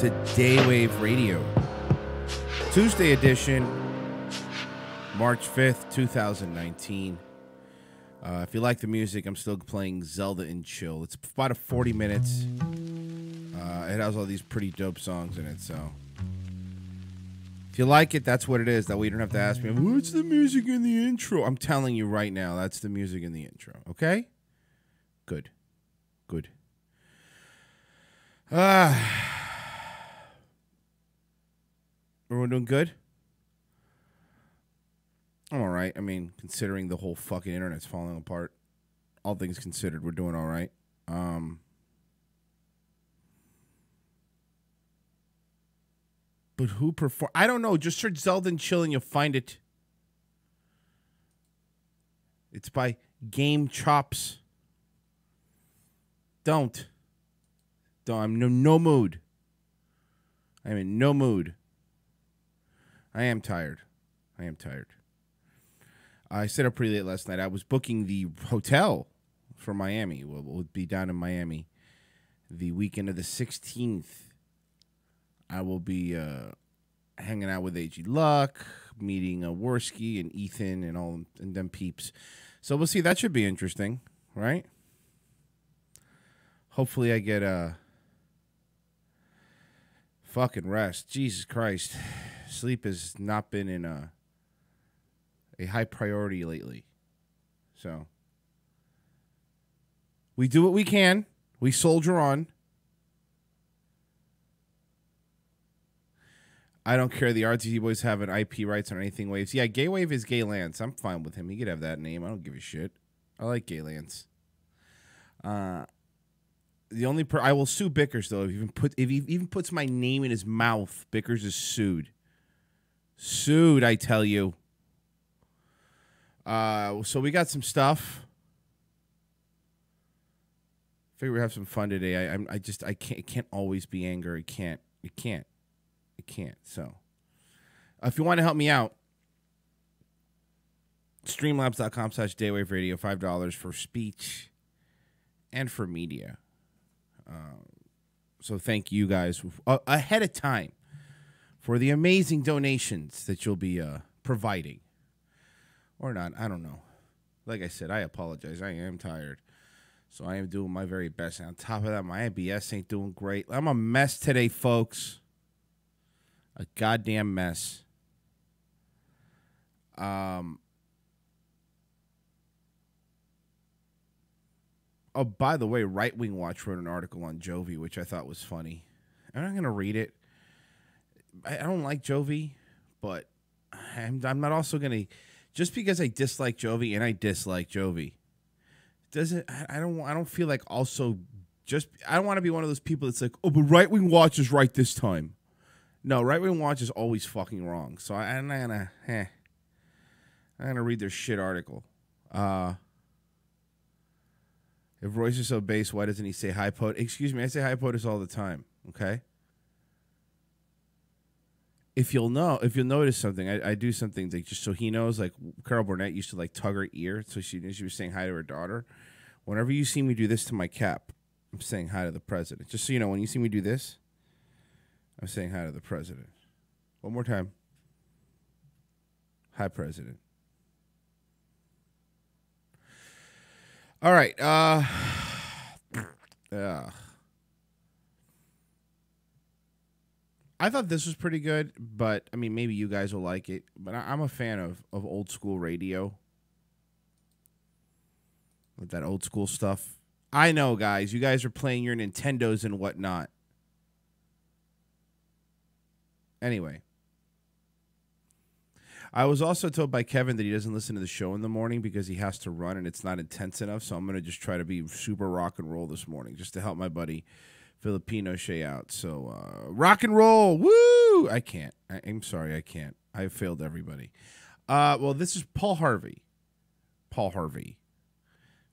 to Daywave Radio, Tuesday edition, March 5th, 2019. If you like the music, I'm still playing Zelda and Chill. It's about 40 minutes. It has all these pretty dope songs in it, so if you like it, that's what it is. That way you don't have to ask me, what's the music in the intro? I'm telling you right now, that's the music in the intro, okay? Good. Good. Everyone doing good? I'm all right. I mean, considering the whole fucking internet's falling apart, all things considered, we're doing all right. But who perform? I don't know. Just search Zelda and Chill and you'll find it. It's by Game Chops. Don't. I'm in no mood. I'm in no mood. I am tired. I stayed up pretty late last night. I was booking the hotel for Miami. We'll be down in Miami the weekend of the 16th. I will be hanging out with A.G. Luck, meeting Worski and Ethan and them peeps. So we'll see. That should be interesting, right? Hopefully I get fucking rest. Jesus Christ. Sleep has not been in a high priority lately. So we do what we can. We soldier on. I don't care. The RTC boys have an IP rights on anything Waves. Yeah, Gay Wave is Gay Lance. I'm fine with him. He could have that name. I don't give a shit. I like Gay Lance. The only I will sue Bickers though. If he even puts my name in his mouth, Bickers is sued. Sued, I tell you. So we got some stuff. Figure we have some fun today. I can't. It can't always be anger. It can't. So, if you want to help me out, streamlabs.com/daywave radio, $5 for speech and for media. So thank you guys ahead of time for the amazing donations that you'll be providing. Or not, I don't know. Like I said, I apologize. I am tired. So I am doing my very best. And on top of that, my IBS ain't doing great. I'm a mess today, folks. A goddamn mess. Oh, by the way, Right Wing Watch wrote an article on Jovi, which I thought was funny. I'm not going to read it. I don't like Jovi, but I'm not also going to... Just because I dislike Jovi, and I dislike Jovi, doesn't... I don't feel like also... I don't want to be one of those people that's like, oh, but Right Wing Watch is right this time. No, Right Wing Watch is always fucking wrong. So I'm not going to... I'm going to read their shit article. If Royce is so base, why doesn't he say hi POTUS? Excuse me, I say hi POTUS all the time, okay? If you'll notice something, I do some things like just so he knows, like Carol Burnett used to like tug her ear so she knew she was saying hi to her daughter. Whenever you see me do this to my cap, I'm saying hi to the president. Just so you know, when you see me do this, I'm saying hi to the president. One more time. Hi, President. All right. I thought this was pretty good, but, I mean, maybe you guys will like it. But I'm a fan of old school radio. With that old school stuff. I know, guys. You guys are playing your Nintendos and whatnot. Anyway. I was also told by Kevin that he doesn't listen to the show in the morning because he has to run and it's not intense enough. So I'm going to just try to be super rock and roll this morning just to help my buddy Filipino Shea out. So rock and roll. Woo! I can't. I'm sorry. I can't. I failed everybody. Well, this is Paul Harvey. Paul Harvey.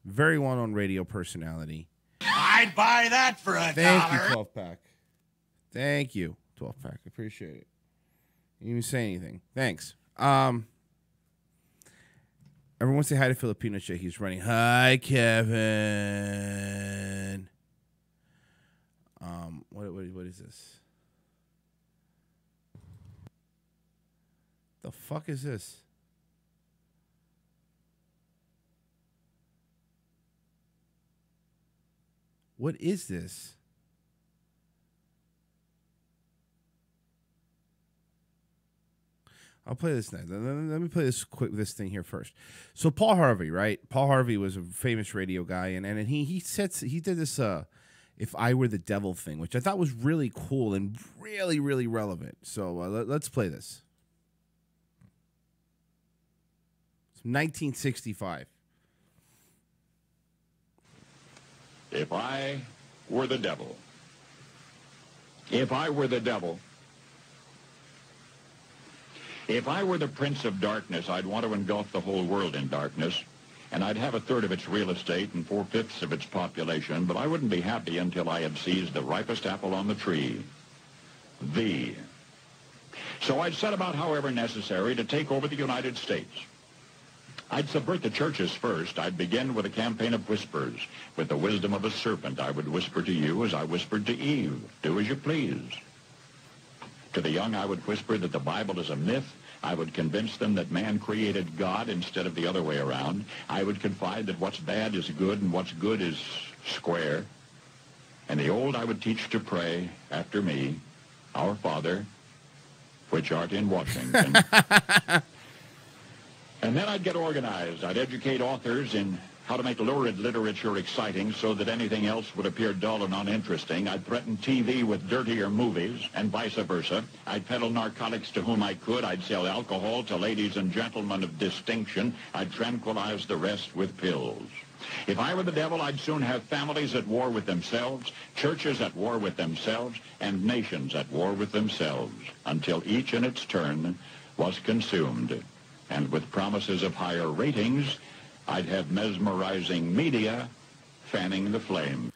Very well-known radio personality. I'd buy that for $1. Thank you, 12-pack. Thank you, 12-pack. I appreciate it. You didn't even say anything. Thanks. Everyone say hi to Filipino Shea. He's running. Hi, Kevin. What is this? The fuck is this? What is this? I'll play this next. Let me play this thing here first. So Paul Harvey, right? Paul Harvey was a famous radio guy, and he did this "If I Were the Devil" thing, which I thought was really cool and really, really relevant. So let's play this. It's 1965. If I were the devil. If I were the devil. If I were the prince of darkness, I'd want to engulf the whole world in darkness, and I'd have a third of its real estate and 4/5 of its population, but I wouldn't be happy until I had seized the ripest apple on the tree. Thee. So I'd set about, however necessary, to take over the United States. I'd subvert the churches first. I'd begin with a campaign of whispers. With the wisdom of a serpent, I would whisper to you as I whispered to Eve, do as you please. To the young, I would whisper that the Bible is a myth. I would convince them that man created God instead of the other way around. I would confide that what's bad is good and what's good is square. And the old I would teach to pray after me, Our Father, which art in Washington. And then I'd get organized. I'd educate authors in how to make lurid literature exciting so that anything else would appear dull and uninteresting. I'd threaten TV with dirtier movies and vice versa. I'd peddle narcotics to whom I could. I'd sell alcohol to ladies and gentlemen of distinction. I'd tranquilize the rest with pills. If I were the devil, I'd soon have families at war with themselves, churches at war with themselves, and nations at war with themselves, until each in its turn was consumed. And with promises of higher ratings, I'd have mesmerizing media fanning the flame.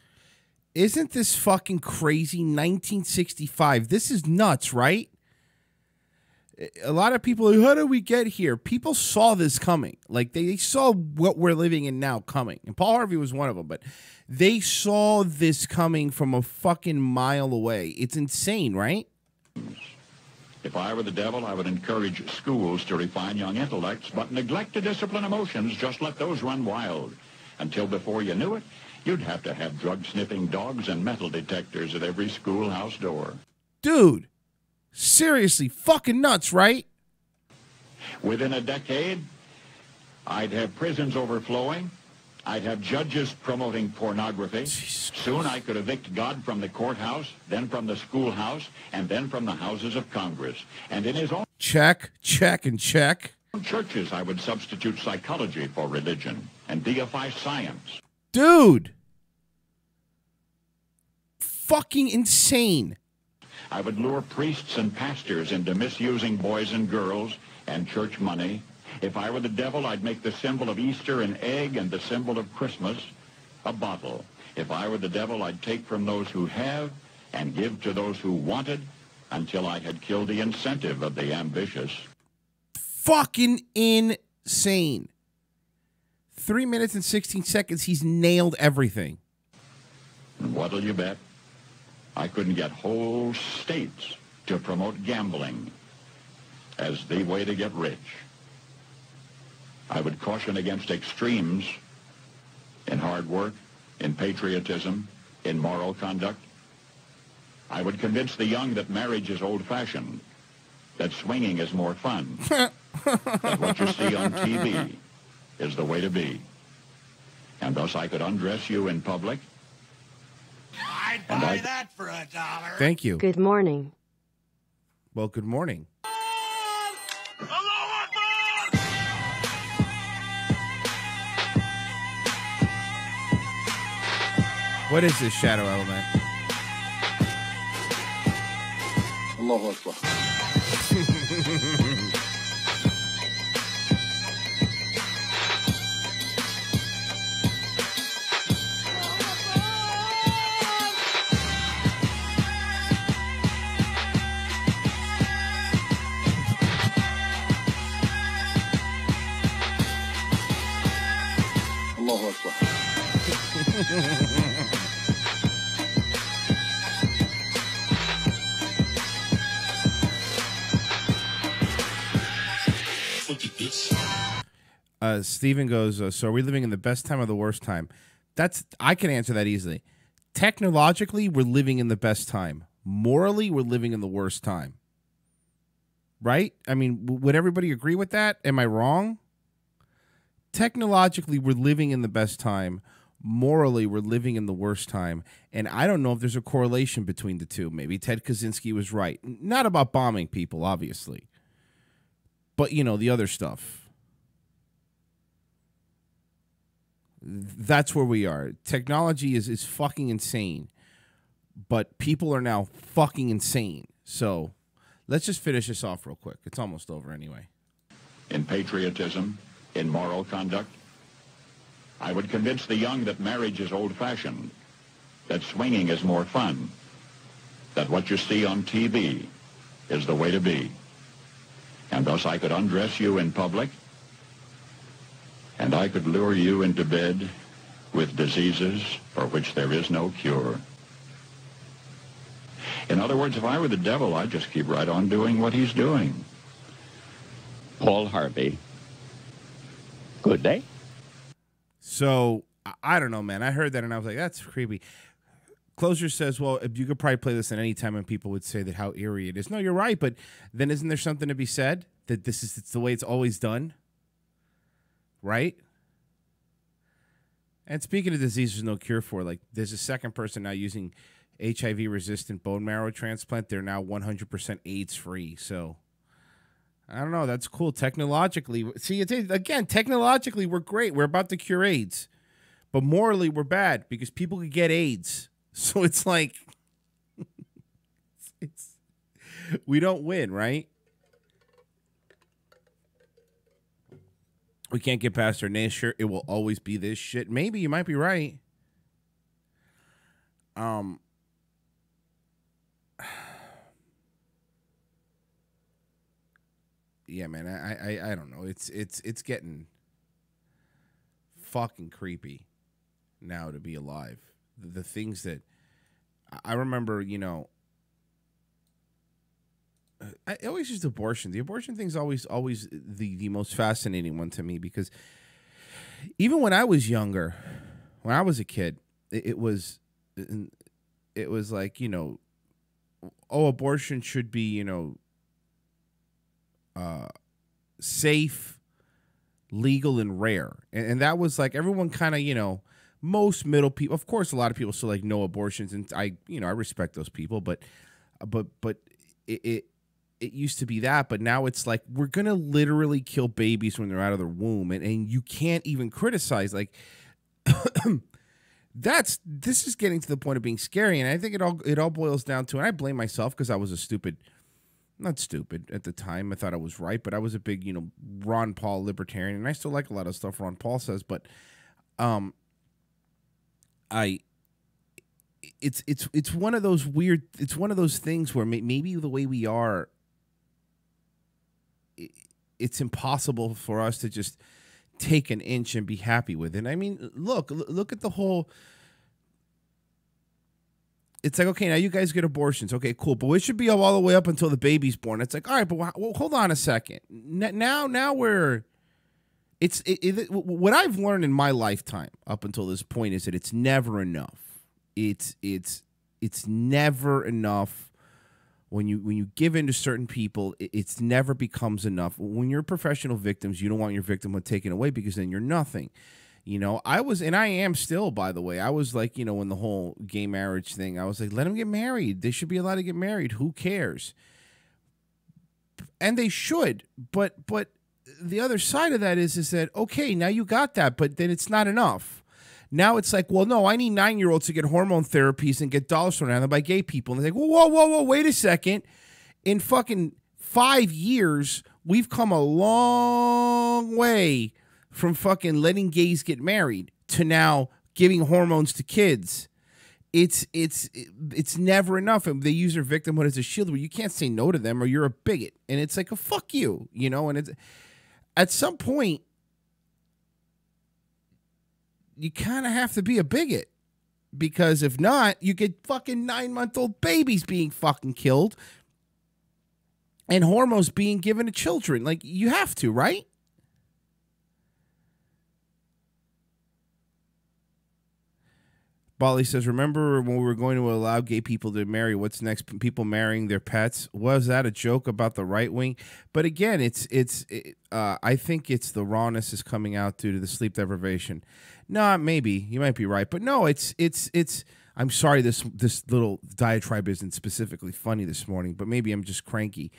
Isn't this fucking crazy? 1965. This is nuts, right? A lot of people are like, how did we get here? People saw this coming. Like, they saw what we're living in now coming. And Paul Harvey was one of them, but they saw this coming from a fucking mile away. It's insane, right? If I were the devil, I would encourage schools to refine young intellects, but neglect to discipline emotions. Just let those run wild. Until before you knew it, you'd have to have drug-sniffing dogs and metal detectors at every schoolhouse door. Dude, seriously, fucking nuts, right? Within a decade, I'd have prisons overflowing. I'd have judges promoting pornography. Soon I could evict God from the courthouse, then from the schoolhouse, and then from the houses of Congress. And in his own check, and check. churches, I would substitute psychology for religion and deify science. Dude. Fucking insane. I would lure priests and pastors into misusing boys and girls and church money. If I were the devil, I'd make the symbol of Easter an egg and the symbol of Christmas a bottle. If I were the devil, I'd take from those who have and give to those who wanted until I had killed the incentive of the ambitious. Fucking insane. 3 minutes and 16 seconds, he's nailed everything. And what'll you bet? I couldn't get whole states to promote gambling as the way to get rich. I would caution against extremes in hard work, in patriotism, in moral conduct. I would convince the young that marriage is old-fashioned, that swinging is more fun, that what you see on TV is the way to be. And thus I could undress you in public. I'd buy that for $1. Thank you. Good morning. Well, good morning. What is this shadow element? Allahu Akbar. Allahu Akbar. Steven goes, so are we living in the best time or the worst time? I can answer that easily. Technologically, we're living in the best time. Morally, we're living in the worst time. Right? I mean, would everybody agree with that? Am I wrong? Technologically, we're living in the best time. Morally, we're living in the worst time. And I don't know if there's a correlation between the two. Maybe Ted Kaczynski was right. Not about bombing people, obviously. But, you know, the other stuff. That's where we are. Technology is fucking insane. But people are now fucking insane. So let's just finish this off real quick. It's almost over anyway. In patriotism, in moral conduct, I would convince the young that marriage is old-fashioned, that swinging is more fun, that what you see on TV is the way to be. And thus I could undress you in public, and I could lure you into bed with diseases for which there is no cure. In other words, if I were the devil, I'd just keep right on doing what he's doing. Paul Harvey. Good day. So, I don't know, man. I heard that and I was like, that's creepy. Closer says, well, you could probably play this at any time and people would say that how eerie it is. No, you're right, but then isn't there something to be said? That it's the way it's always done? Right? And speaking of diseases no cure for, like, there's a second person now using HIV-resistant bone marrow transplant. They're now 100% AIDS-free. So, I don't know. That's cool. Technologically, see, again, technologically, we're great. We're about to cure AIDS. But morally, we're bad because people could get AIDS. So it's like, we don't win, right? We can't get past our nature. It will always be this shit. Maybe you might be right. Yeah, man. I don't know. It's getting fucking creepy now to be alive. The things that I remember, you know. I always used abortion. The abortion thing's always the most fascinating one to me because even when I was younger, when I was a kid, it was like, you know, oh, abortion should be, you know, safe, legal, and rare. And that was like everyone kind of, you know, most middle people, of course, a lot of people still like no abortions. And I respect those people, but it used to be that, but now it's like we're gonna literally kill babies when they're out of their womb, and you can't even criticize. Like this is getting to the point of being scary, and I think it all boils down to, and I blame myself because I was not stupid at the time. I thought I was right, but I was a big, you know, Ron Paul libertarian, and I still like a lot of stuff Ron Paul says, but it's one of those weird, it's one of those things where maybe the way we are, it's impossible for us to just take an inch and be happy with it. I mean, look at the whole. It's like, okay, now you guys get abortions. Okay, cool. But it should be all the way up until the baby's born. It's like, all right, but well, hold on a second. Now we're. What I've learned in my lifetime up until this point is that it's never enough. It's never enough. When you give in to certain people, it's never becomes enough. When you're professional victims, you don't want your victimhood taken away because then you're nothing. You know, I am still, by the way. I was like, you know, in the whole gay marriage thing, I was like, let them get married. They should be allowed to get married. Who cares? And they should. But the other side of that is that, okay, now you got that, but then it's not enough. Now it's like, well, no, I need 9-year-olds to get hormone therapies and get dollars thrown at them by gay people. And they're like, whoa, wait a second. In fucking 5 years, we've come a long way from fucking letting gays get married to now giving hormones to kids. It's never enough. And they use their victimhood as a shield where you can't say no to them or you're a bigot. And it's like, fuck you, you know? And it's at some point, you kind of have to be a bigot because if not, you get fucking 9-month-old babies being fucking killed and hormones being given to children. Like, you have to, right? Bali says, remember when we were going to allow gay people to marry? What's next? People marrying their pets? Was that a joke about the right wing? But again, I think it's the rawness is coming out due to the sleep deprivation. No, maybe you might be right, but no, it's. I'm sorry, this little diatribe isn't specifically funny this morning, but maybe I'm just cranky.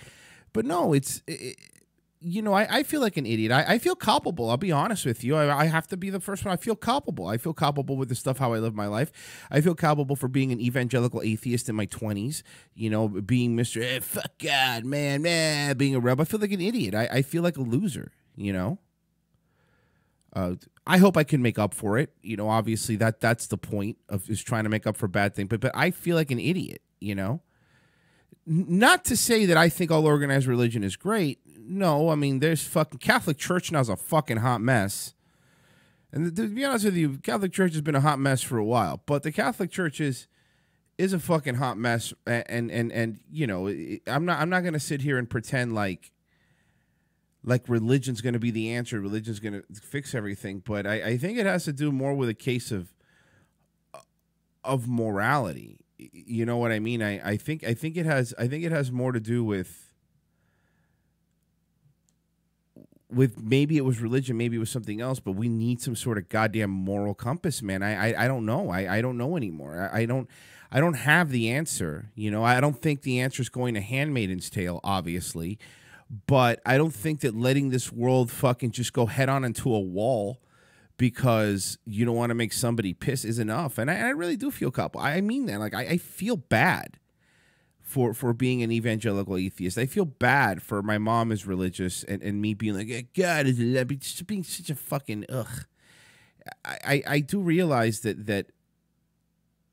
But no, I feel like an idiot. I feel culpable. I'll be honest with you. I have to be the first one. I feel culpable. I feel culpable with the stuff, how I live my life. I feel culpable for being an evangelical atheist in my 20s, being Mr. Fuck God, man, being a rebel. I feel like an idiot. I feel like a loser, I hope I can make up for it. Obviously that's the point of is trying to make up for bad things. But I feel like an idiot, Not to say that I think all organized religion is great. No, I mean, there's fucking Catholic Church now is a fucking hot mess. And to be honest with you, Catholic Church has been a hot mess for a while. But the Catholic Church is a fucking hot mess. And I'm not going to sit here and pretend like religion's going to be the answer. Religion's going to fix everything. But I think it has to do more with a case of morality. You know what I mean? I think it has more to do with maybe it was religion, maybe it was something else, but we need some sort of goddamn moral compass, man. I don't know. I don't know anymore. I don't have the answer. I don't think the answer is going to Handmaid's Tale, obviously, but I don't think that letting this world fucking just go head on into a wall because you don't want to make somebody piss is enough. And I really do feel culpable. I mean that. Like, I feel bad for being an evangelical atheist. I feel bad for my mom is religious and me being like, God is just being such a fucking ugh. I do realize that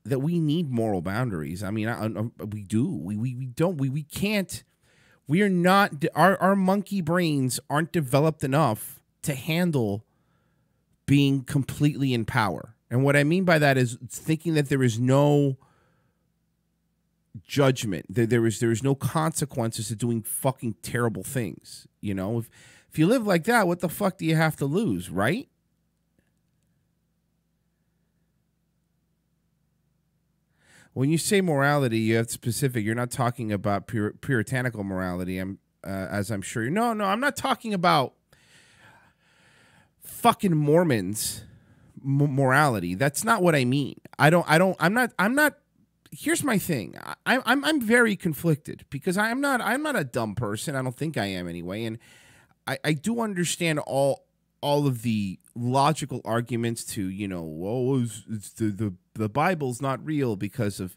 we need moral boundaries. I mean, we do. We can't. We are not. Our monkey brains aren't developed enough to handle being completely in power. And what I mean by that is thinking that there is no judgment, there is no consequences to doing fucking terrible things. If you live like that, what the fuck do you have to lose, right? When you say morality, you have specific. You're not talking about puritanical morality. As I'm sure you know. No, I'm not talking about fucking Mormons morality. That's not what I mean. I'm not. Here's my thing. I'm very conflicted because I'm not a dumb person. I don't think I am anyway. And I do understand all of the logical arguments to, it's the Bible's not real because of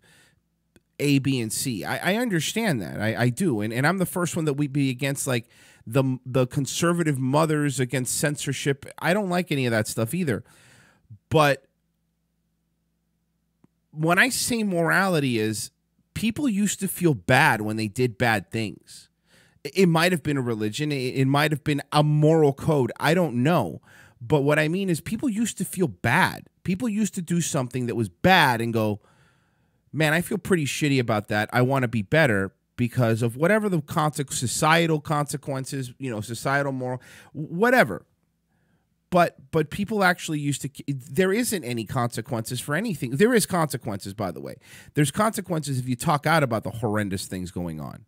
A, B, and C. I understand that. I do. And I'm the first one that we'd be against, like, the conservative mothers against censorship. I don't like any of that stuff either. But when I say morality is people used to feel bad when they did bad things. It might have been a religion. It might have been a moral code. I don't know. But what I mean is people used to feel bad. People used to do something that was bad and go, man, I feel pretty shitty about that. I want to be better because of whatever the societal consequences, societal moral, whatever. But people actually used to. There isn't any consequences for anything. There is consequences, by the way. There's consequences if you talk out about the horrendous things going on.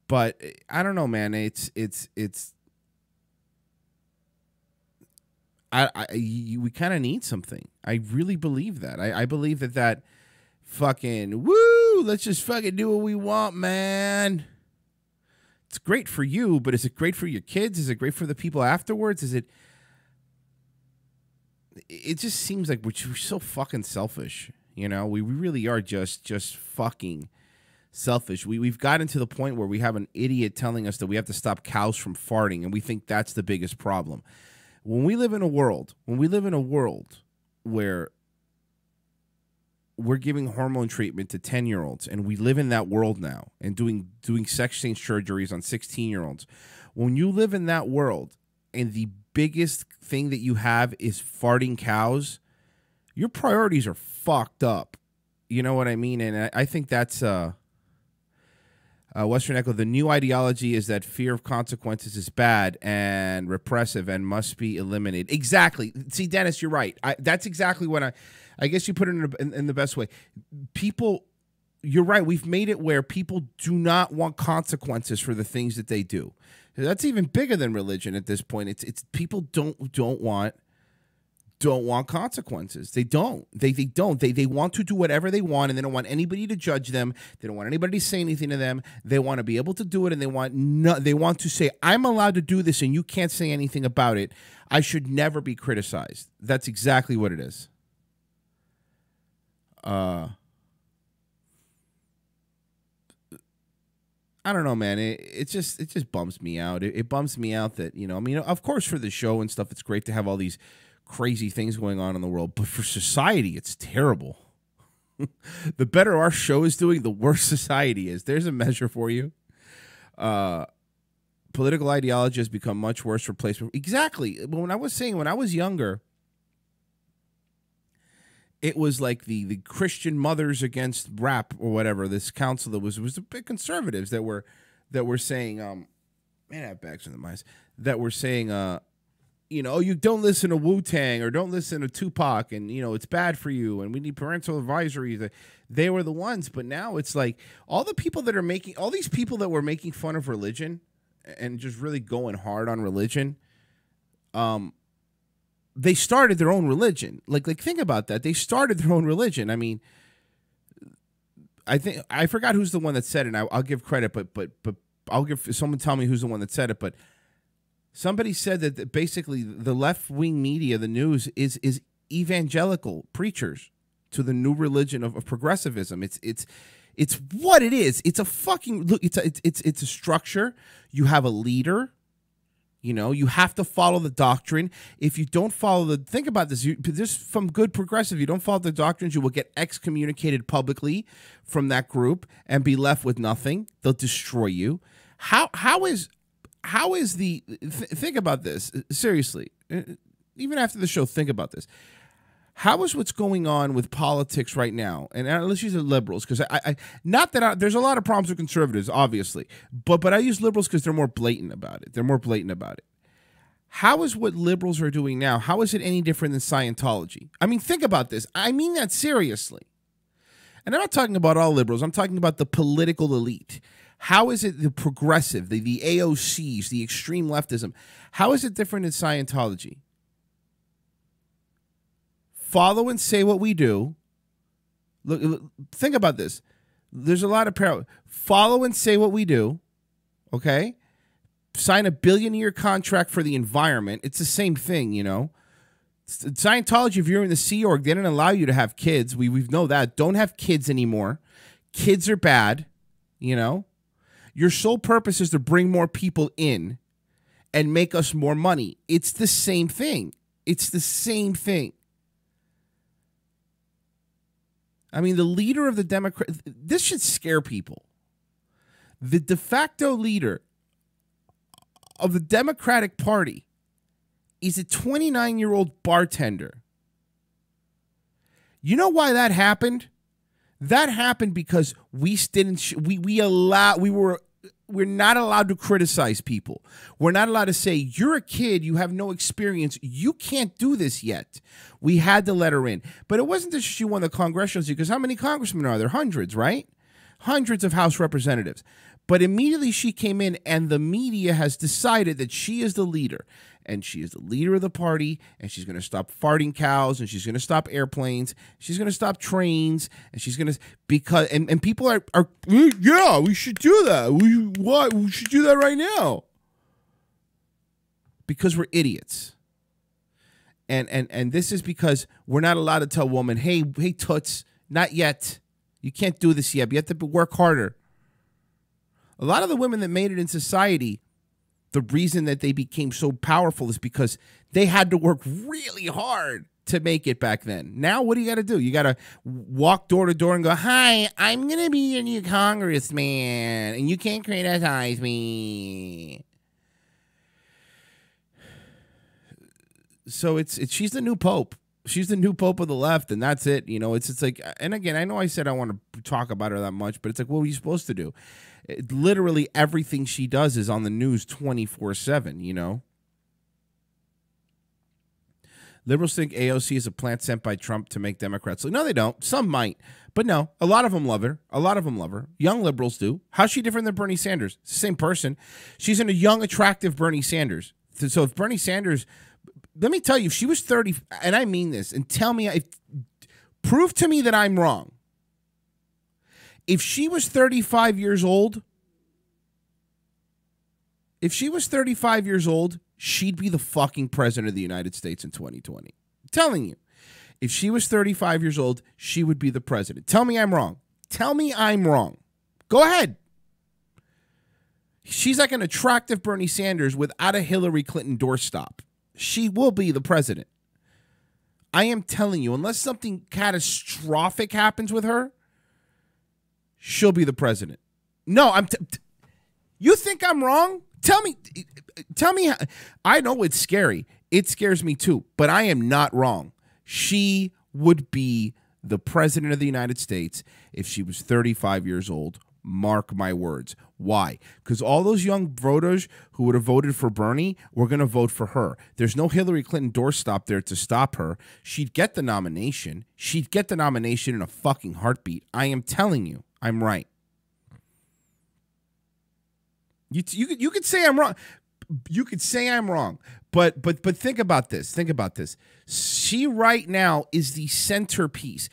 But I don't know, man. We kind of need something. I really believe that. I believe that fucking woo. Let's just fucking do what we want, man. It's great for you, but is it great for your kids? Is it great for the people afterwards? It just seems like we're so fucking selfish. We really are just fucking selfish. We've gotten to the point where we have an idiot telling us that we have to stop cows from farting, and we think that's the biggest problem. When we live in a world where we're giving hormone treatment to 10-year-olds, and we live in that world now and doing sex change surgeries on 16-year-olds. When you live in that world and the biggest thing that you have is farting cows, your priorities are fucked up. You know what I mean? And I think that's Western Echo, the new ideology is that fear of consequences is bad and repressive and must be eliminated. Exactly. See, Dennis, you're right. That's exactly what I guess you put it in the best way. People, you're right. We've made it where people do not want consequences for the things that they do. That's even bigger than religion at this point. It's people don't want consequences. They don't. They don't. They want to do whatever they want, and they don't want anybody to judge them. They don't want anybody to say anything to them. They want to be able to do it, and they want to say, I'm allowed to do this, and you can't say anything about it. I should never be criticized. That's exactly what it is. I don't know, man. It just bums me out. It bums me out that, I mean, of course, for the show and stuff, it's great to have all these crazy things going on in the world, but for society, it's terrible. The better our show is doing, the worse society is. There's a measure for you. Political ideology has become much worse replacement. Exactly. When I was younger, it was like the Christian Mothers Against Rap or whatever, this council that was the big conservatives that were saying, man, I have bags in the mice, that were saying, you don't listen to Wu-Tang or don't listen to Tupac, and, it's bad for you, and we need parental advisories. They were the ones, but now it's like all these people that were making fun of religion and just really going hard on religion, they started their own religion. Like think about that. They started their own religion. I mean, I forgot who's the one that said it. And I'll give credit, but I'll give someone tell me who's the one that said it. But somebody said that basically the left-wing media, the news, is evangelical preachers to the new religion of progressivism. It's what it is. It's a fucking look. It's a structure. You have a leader. You have to follow the doctrine. If you don't follow think about this. This from good progressive. You don't follow the doctrines, you will get excommunicated publicly from that group and be left with nothing. They'll destroy you. How is think about this seriously. Even after the show, think about this. How is what's going on with politics right now? And let's use the liberals, because there's a lot of problems with conservatives, obviously, but I use liberals because they're more blatant about it. How is what liberals are doing now? How is it any different than Scientology? I mean, think about this. I mean that seriously. And I'm not talking about all liberals. I'm talking about the political elite. How is it the progressive, the AOCs, the extreme leftism? How is it different in Scientology? Follow and say what we do. Look, think about this. There's a lot of parallel. Follow and say what we do. Okay? Sign a billion-year contract for the environment. It's the same thing, Scientology, if you're in the Sea Org, they didn't allow you to have kids. We know that. Don't have kids anymore. Kids are bad, Your sole purpose is to bring more people in and make us more money. It's the same thing. I mean, the leader of the Democrat, this should scare people. The de facto leader of the Democratic Party is a 29-year-old bartender. You know why that happened? That happened because we're not allowed to criticize people. We're not allowed to say, you're a kid, you have no experience, you can't do this yet. We had to let her in. But it wasn't that she won the congressional seat, because how many congressmen are there? Hundreds, right? Hundreds of House representatives. But immediately she came in, and the media has decided that she is the leader. And she is the leader of the party, and she's going to stop farting cows, and she's going to stop airplanes, she's going to stop trains, and she's going to, because, and people are yeah, we should do that. We should do that right now. Because we're idiots. And this is because we're not allowed to tell a woman, hey, toots, not yet. You can't do this yet. You have to work harder. A lot of the women that made it in society, the reason that they became so powerful is because they had to work really hard to make it back then. Now, what do you got to do? You got to walk door to door and go, hi, I'm going to be your new congressman, and you can't criticize me. So she's the new pope. She's the new pope of the left, and that's it. It's like, and again, I know I said I want to talk about her that much, but it's like, what were you supposed to do? Literally everything she does is on the news 24/7, you know? Liberals think AOC is a plant sent by Trump to make Democrats look. No, they don't. Some might. But no, a lot of them love her. A lot of them love her. Young liberals do. How's she different than Bernie Sanders? It's the same person. She's in a young, attractive Bernie Sanders. So if Bernie Sanders, let me tell you, if she was 30, and I mean this, and tell me, prove to me that I'm wrong. If she was 35 years old, she'd be the fucking president of the United States in 2020. I'm telling you. If she was 35 years old, she would be the president. Tell me I'm wrong. Tell me I'm wrong. Go ahead. She's like an attractive Bernie Sanders without a Hillary Clinton doorstop. She will be the president. I am telling you, unless something catastrophic happens with her, she'll be the president. No, you think I'm wrong? Tell me. I know it's scary. It scares me too, but I am not wrong. She would be the president of the United States if she was 35 years old. Mark my words. Why? Because all those young voters who would have voted for Bernie were going to vote for her. There's no Hillary Clinton doorstop there to stop her. She'd get the nomination. She'd get the nomination in a fucking heartbeat. I am telling you, I'm right. You could say I'm wrong. You could say I'm wrong. But think about this. Think about this. She right now is the centerpiece.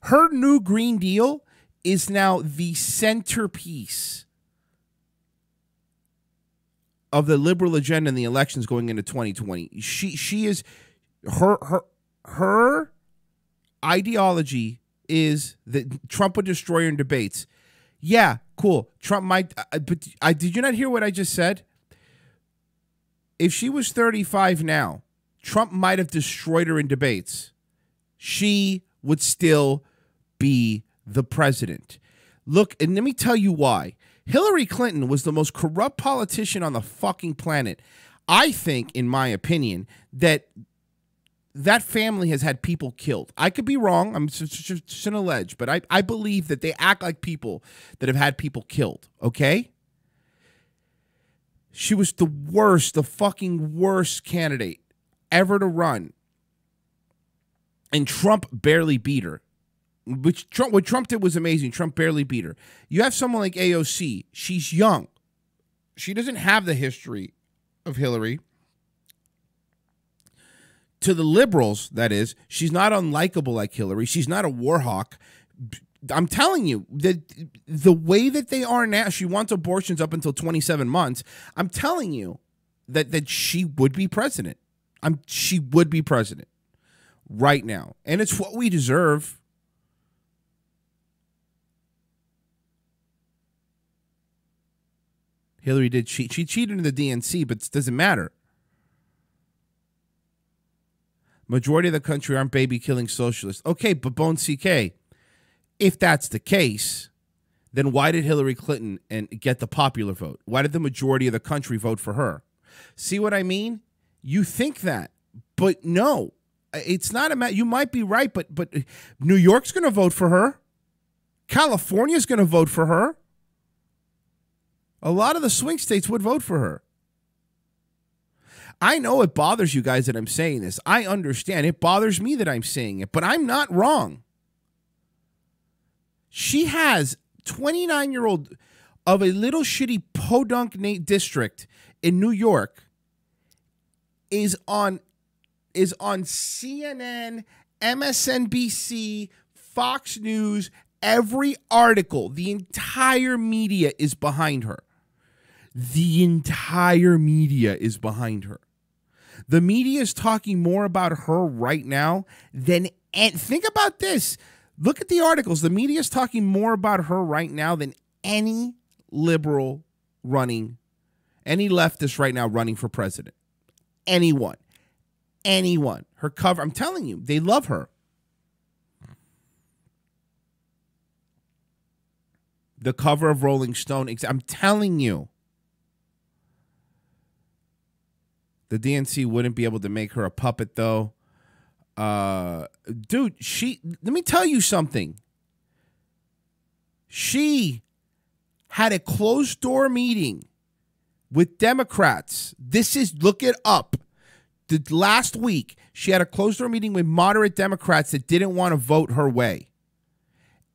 Her new Green Deal is now the centerpiece of the liberal agenda in the elections going into 2020. She is her ideology is that Trump would destroy her in debates. Yeah, cool. Trump might, but did you not hear what I just said? If she was 35 now, Trump might have destroyed her in debates. She would still be the president. Look, and let me tell you why. Hillary Clinton was the most corrupt politician on the fucking planet. I think, in my opinion, that family has had people killed. I could be wrong. I'm just an allege, but I believe that they act like people that have had people killed, okay? She was the worst, the fucking worst candidate ever to run. And Trump barely beat her. What Trump did was amazing. Trump barely beat her. You have someone like AOC. She's young. She doesn't have the history of Hillary. To the liberals, that is, she's not unlikable like Hillary. She's not a war hawk. I'm telling you, that the way that they are now, she wants abortions up until 27 months. I'm telling you that she would be president. She would be president right now. And it's what we deserve. Hillary did cheat. She cheated in the DNC, but it doesn't matter. Majority of the country aren't baby-killing socialists. Okay, but Bone CK, if that's the case, then why did Hillary Clinton get the popular vote? Why did the majority of the country vote for her? See what I mean? You think that, but no. It's not a matter. You might be right, but New York's going to vote for her. California's going to vote for her. A lot of the swing states would vote for her. I know it bothers you guys that I'm saying this. I understand. It bothers me that I'm saying it, but I'm not wrong. She has 29-year-old of a little shitty podunk district in New York is on CNN, MSNBC, Fox News, every article. The entire media is behind her. The entire media is behind her. The media is talking more about her right now than, and think about this. Look at the articles. The media is talking more about her right now than any liberal running, any leftist right now running for president. Anyone. Her cover, I'm telling you, they love her. The cover of Rolling Stone, I'm telling you. The DNC wouldn't be able to make her a puppet, though. Dude, let me tell you something. She had a closed-door meeting with Democrats. Look it up. Last week, she had a closed-door meeting with moderate Democrats that didn't want to vote her way.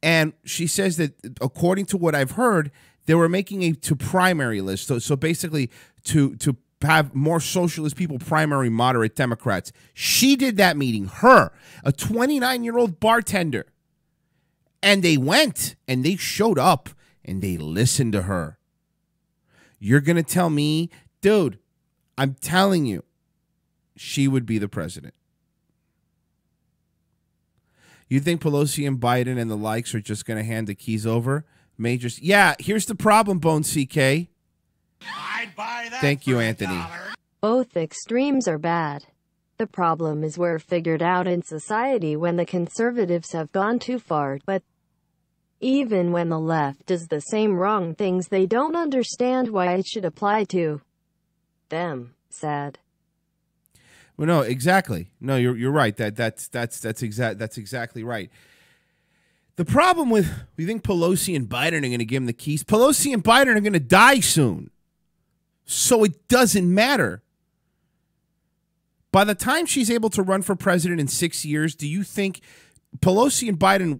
And she says that, according to what I've heard, they were making a primary list. So basically, to have more socialist people primary moderate Democrats. She did that meeting. Her, a 29-year-old bartender. And they went, and they showed up, and they listened to her. You're going to tell me, dude, I'm telling you, she would be the president. You think Pelosi and Biden and the likes are just going to hand the keys over? Majors. Yeah, here's the problem, Bone CK. I'd buy that. Thank you, Anthony. Both extremes are bad. The problem is we're figured out in society when the conservatives have gone too far, but even when the left does the same wrong things, they don't understand why it should apply to them. Sad. Well, no, exactly. No, you're right. That's exactly right. The problem with, we think Pelosi and Biden are going to give him the keys. Pelosi and Biden are going to die soon. So it doesn't matter. By the time she's able to run for president in 6 years, do you think Pelosi and Biden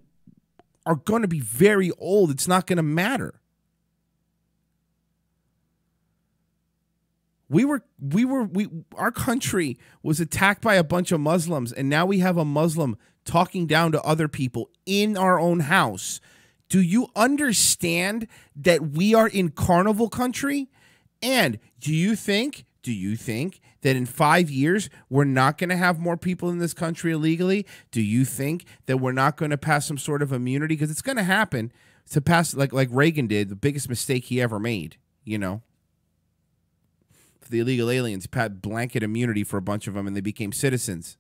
are going to be very old? It's not going to matter. Our country was attacked by a bunch of Muslims, and now we have a Muslim talking down to other people in our own house. Do you understand that we are in carnival country? And do you think that in 5 years we're not going to have more people in this country illegally? Do you think that we're not going to pass some sort of immunity? Because it's going to happen, to pass like Reagan did, the biggest mistake he ever made, you know. The illegal aliens, pat blanket immunity for a bunch of them, and they became citizens.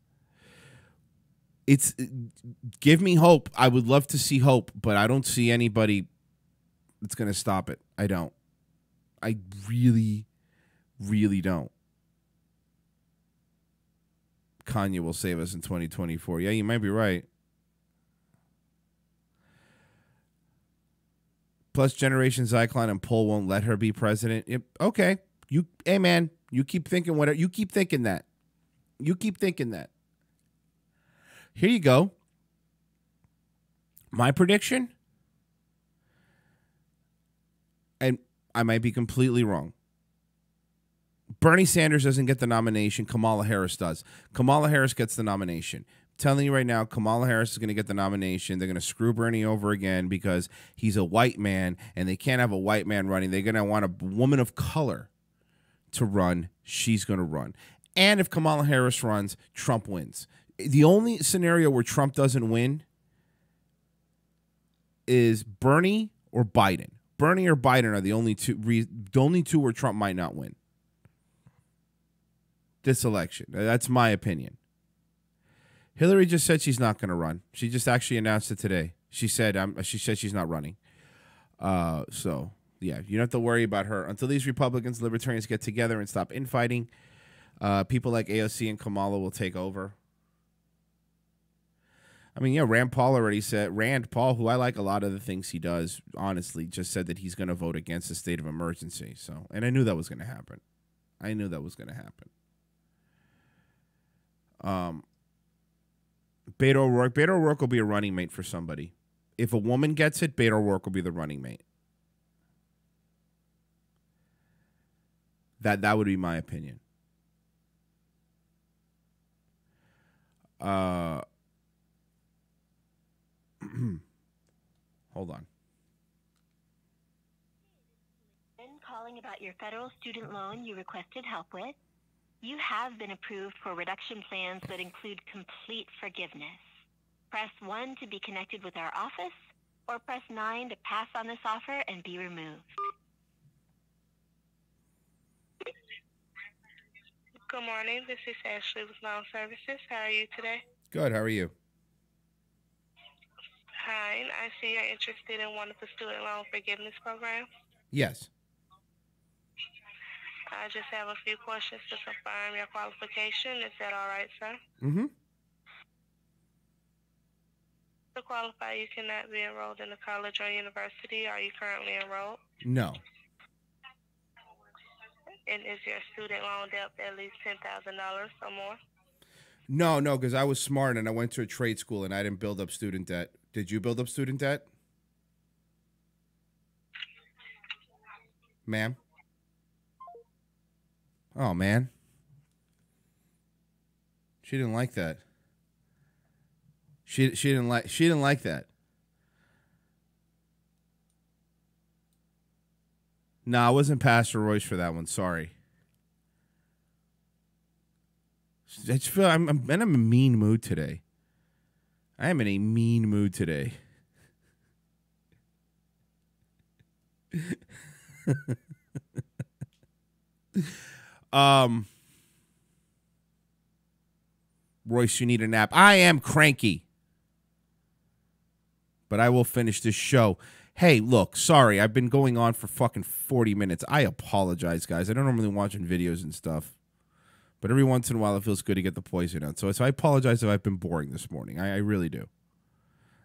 Give me hope. I would love to see hope, but I don't see anybody that's going to stop it. I don't. I really, really don't. Kanye will save us in 2024. Yeah, you might be right. Plus, Generation Zyklon and Poll won't let her be president. Yep. Okay. Hey man, you keep thinking whatever. You keep thinking that. You keep thinking that. Here you go. My prediction, and I might be completely wrong. Bernie Sanders doesn't get the nomination. Kamala Harris does. Kamala Harris gets the nomination. I'm telling you right now, Kamala Harris is going to get the nomination. They're going to screw Bernie over again because he's a white man, and they can't have a white man running. They're going to want a woman of color to run. She's going to run. And if Kamala Harris runs, Trump wins. The only scenario where Trump doesn't win is Bernie or Biden. Bernie or Biden are the only two where Trump might not win this election. That's my opinion. Hillary just said she's not going to run. She just actually announced it today. She said she's not running. So yeah, you don't have to worry about her until these Republicans, libertarians get together and stop infighting. People like AOC and Kamala will take over. I mean, yeah, Rand Paul, who I like a lot of the things he does, honestly, just said that he's going to vote against the state of emergency. So, and I knew that was going to happen. Beto O'Rourke will be a running mate for somebody. If a woman gets it, Beto O'Rourke will be the running mate. That would be my opinion. Hold on. Calling about your federal student loan you requested help with. You have been approved for reduction plans that include complete forgiveness. Press 1 to be connected with our office, or press 9 to pass on this offer and be removed. Good morning. This is Ashley with Loan Services. How are you today? Good. How are you? Fine. I see you're interested in one of the student loan forgiveness programs. Yes. I just have a few questions to confirm your qualification. Is that all right, sir? Mm-hmm. To qualify, you cannot be enrolled in a college or university. Are you currently enrolled? No. And is your student loan debt at least $10,000 or more? No, because I was smart and I went to a trade school and I didn't build up student debt. Did you build up student debt? Ma'am? Oh, man. She didn't like that. She didn't like that. No, I wasn't Pastor Royce for that one. Sorry. I just feel I'm in a mean mood today. I am in a mean mood today. Royce, you need a nap. I am cranky. But I will finish this show. Hey, look, sorry. I've been going on for fucking 40 minutes. I apologize, guys. I don't normally watching videos and stuff. But every once in a while, it feels good to get the poison out. So I apologize if I've been boring this morning. I really do.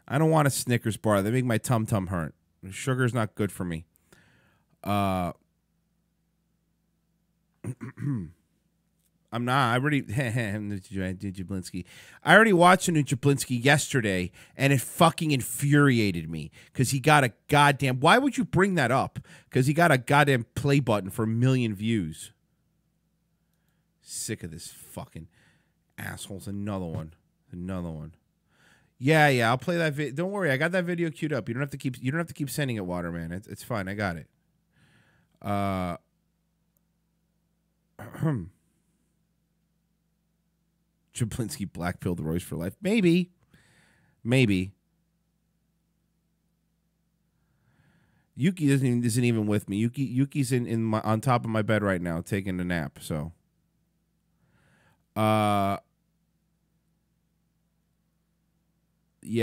I don't want a Snickers bar. They make my tum-tum hurt. Sugar's not good for me. I'm not. I already Nujablinsky. I already watched Nujablinsky yesterday, and it fucking infuriated me because he got a goddamn. Why would you bring that up? Because he got a goddamn play button for 1 million views. Sick of this fucking assholes. Another one. Yeah. I'll play that video. Don't worry, I got that video queued up. You don't have to keep sending it, Waterman. It's fine. I got it. Jablinski blackpilled Royce for life. Maybe. Yuki isn't even with me. Yuki's on top of my bed right now taking a nap. So, yeah,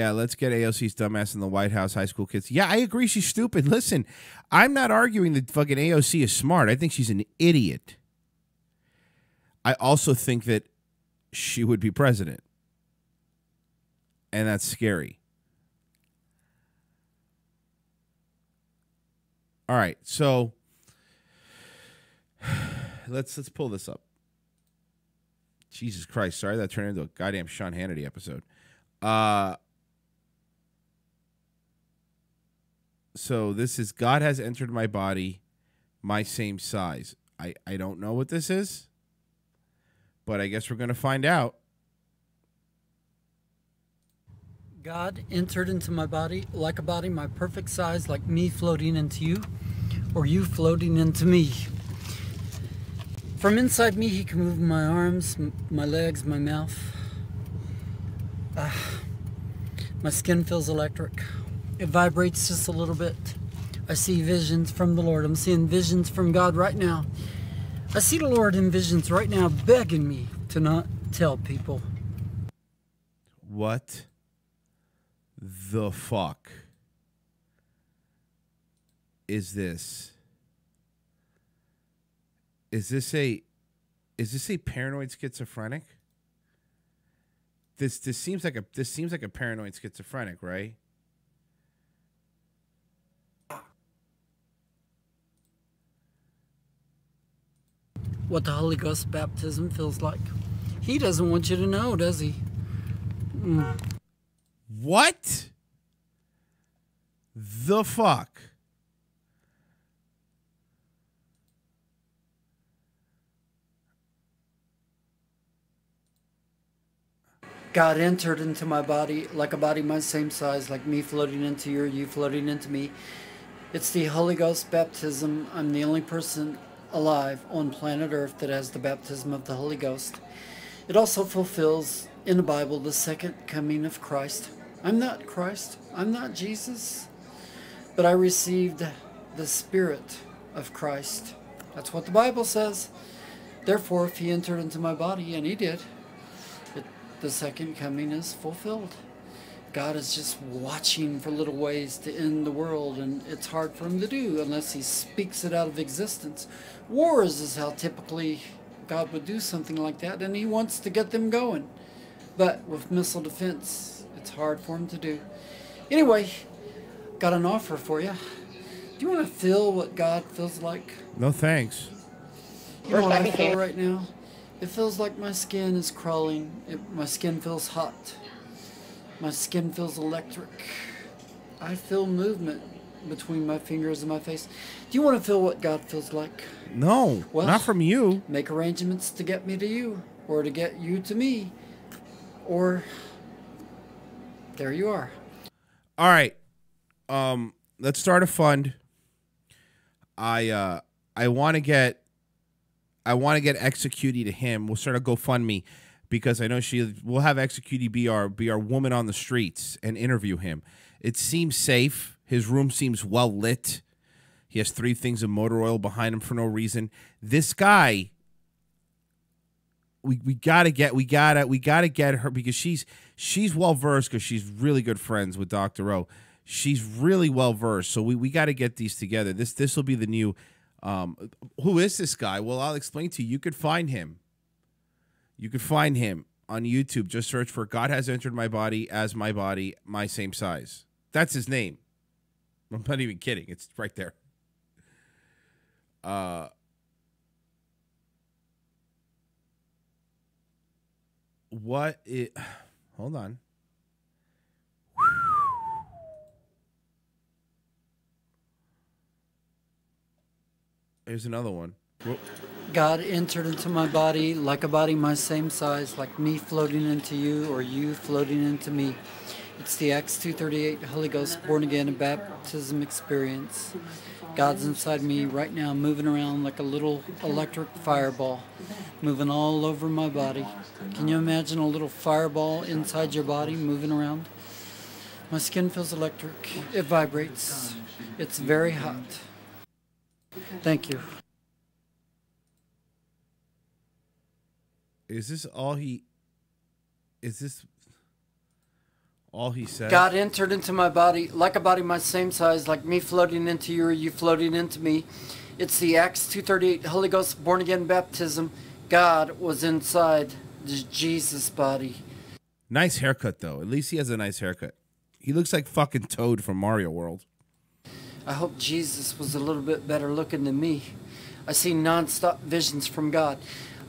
let's get AOC's dumbass in the White House. High school kids. Yeah, I agree. She's stupid. Listen, I'm not arguing that fucking AOC is smart. I think she's an idiot. I also think that she would be president. And that's scary. All right, so let's pull this up. Jesus Christ, sorry that turned into a goddamn Sean Hannity episode. So this is God has entered my body, my same size. I don't know what this is, but I guess we're going to find out. God entered into my body like a body, my perfect size, like me floating into you, or you floating into me. From inside me, he can move my arms, my legs, my mouth. My skin feels electric. It vibrates just a little bit. I see visions from the Lord. I'm seeing visions from God right now. I see the Lord in visions right now begging me to not tell people. What the fuck is this? Is this a paranoid schizophrenic? This seems like a paranoid schizophrenic, right? What the Holy Ghost baptism feels like. He doesn't want you to know, does he? What the fuck? God entered into my body like a body my same size, like me floating into you floating into me. It's the Holy Ghost baptism. I'm the only person alive on planet Earth that has the baptism of the Holy Ghost. It also fulfills in the Bible the second coming of Christ. I'm not Christ. I'm not Jesus. But I received the Spirit of Christ. That's what the Bible says. Therefore, if he entered into my body, and he did, the second coming is fulfilled. God is just watching for little ways to end the world, and it's hard for him to do unless he speaks it out of existence. Wars is how typically God would do something like that, and he wants to get them going. But with missile defense, It's hard for him to do. Anyway, got an offer for you. Do you want to feel what God feels like? No thanks. You know what I feel right now? It feels like my skin is crawling. My skin feels hot. My skin feels electric. I feel movement between my fingers and my face. Do you want to feel what God feels like? No, well, not from you. Make arrangements to get me to you, or to get you to me, or there you are. All right, let's start a fund. I want to get Executie to him. We'll start a GoFundMe because I know we'll have Executie be our woman on the streets and interview him. It seems safe. His room seems well lit. He has 3 things of motor oil behind him for no reason. This guy, we gotta get her because she's well versed because she's really good friends with Dr. Rowe. She's really well versed, so we got to get these together. This will be the new. Who is this guy? Well, I'll explain to you. You could find him. You could find him on YouTube. Just search for "God Has Entered My Body as My Body, My Same Size." That's his name. I'm not even kidding. It's right there. Hold on. Here's another one. God entered into my body like a body my same size, like me floating into you or you floating into me. It's the Acts 2:38 Holy Ghost born again baptism experience. God's inside me right now, moving around like a little electric fireball, moving all over my body. Can you imagine a little fireball inside your body moving around? My skin feels electric. It vibrates. It's very hot. Thank you. Is this all he said? God entered into my body like a body my same size, like me floating into you or you floating into me. It's the Acts 2:38 Holy Ghost born again baptism. God was inside Jesus' body. Nice haircut, though. At least he has a nice haircut. He looks like fucking Toad from Mario World. I hope Jesus was a little bit better looking than me. I see non-stop visions from God.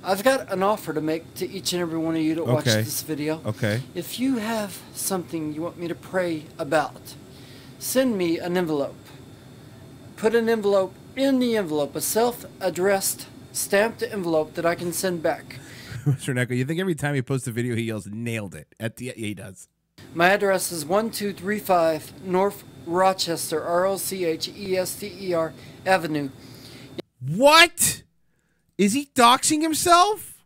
I've got an offer to make to each and every one of you to watch this video. Okay. If you have something you want me to pray about, send me an envelope. Put an envelope in the envelope, a self-addressed, stamped envelope that I can send back. Mr. Necko, you think every time he posts a video he yells, "Nailed it." Yeah, he does. My address is 1235 North Rochester, Rochester Avenue. What? Is he doxing himself?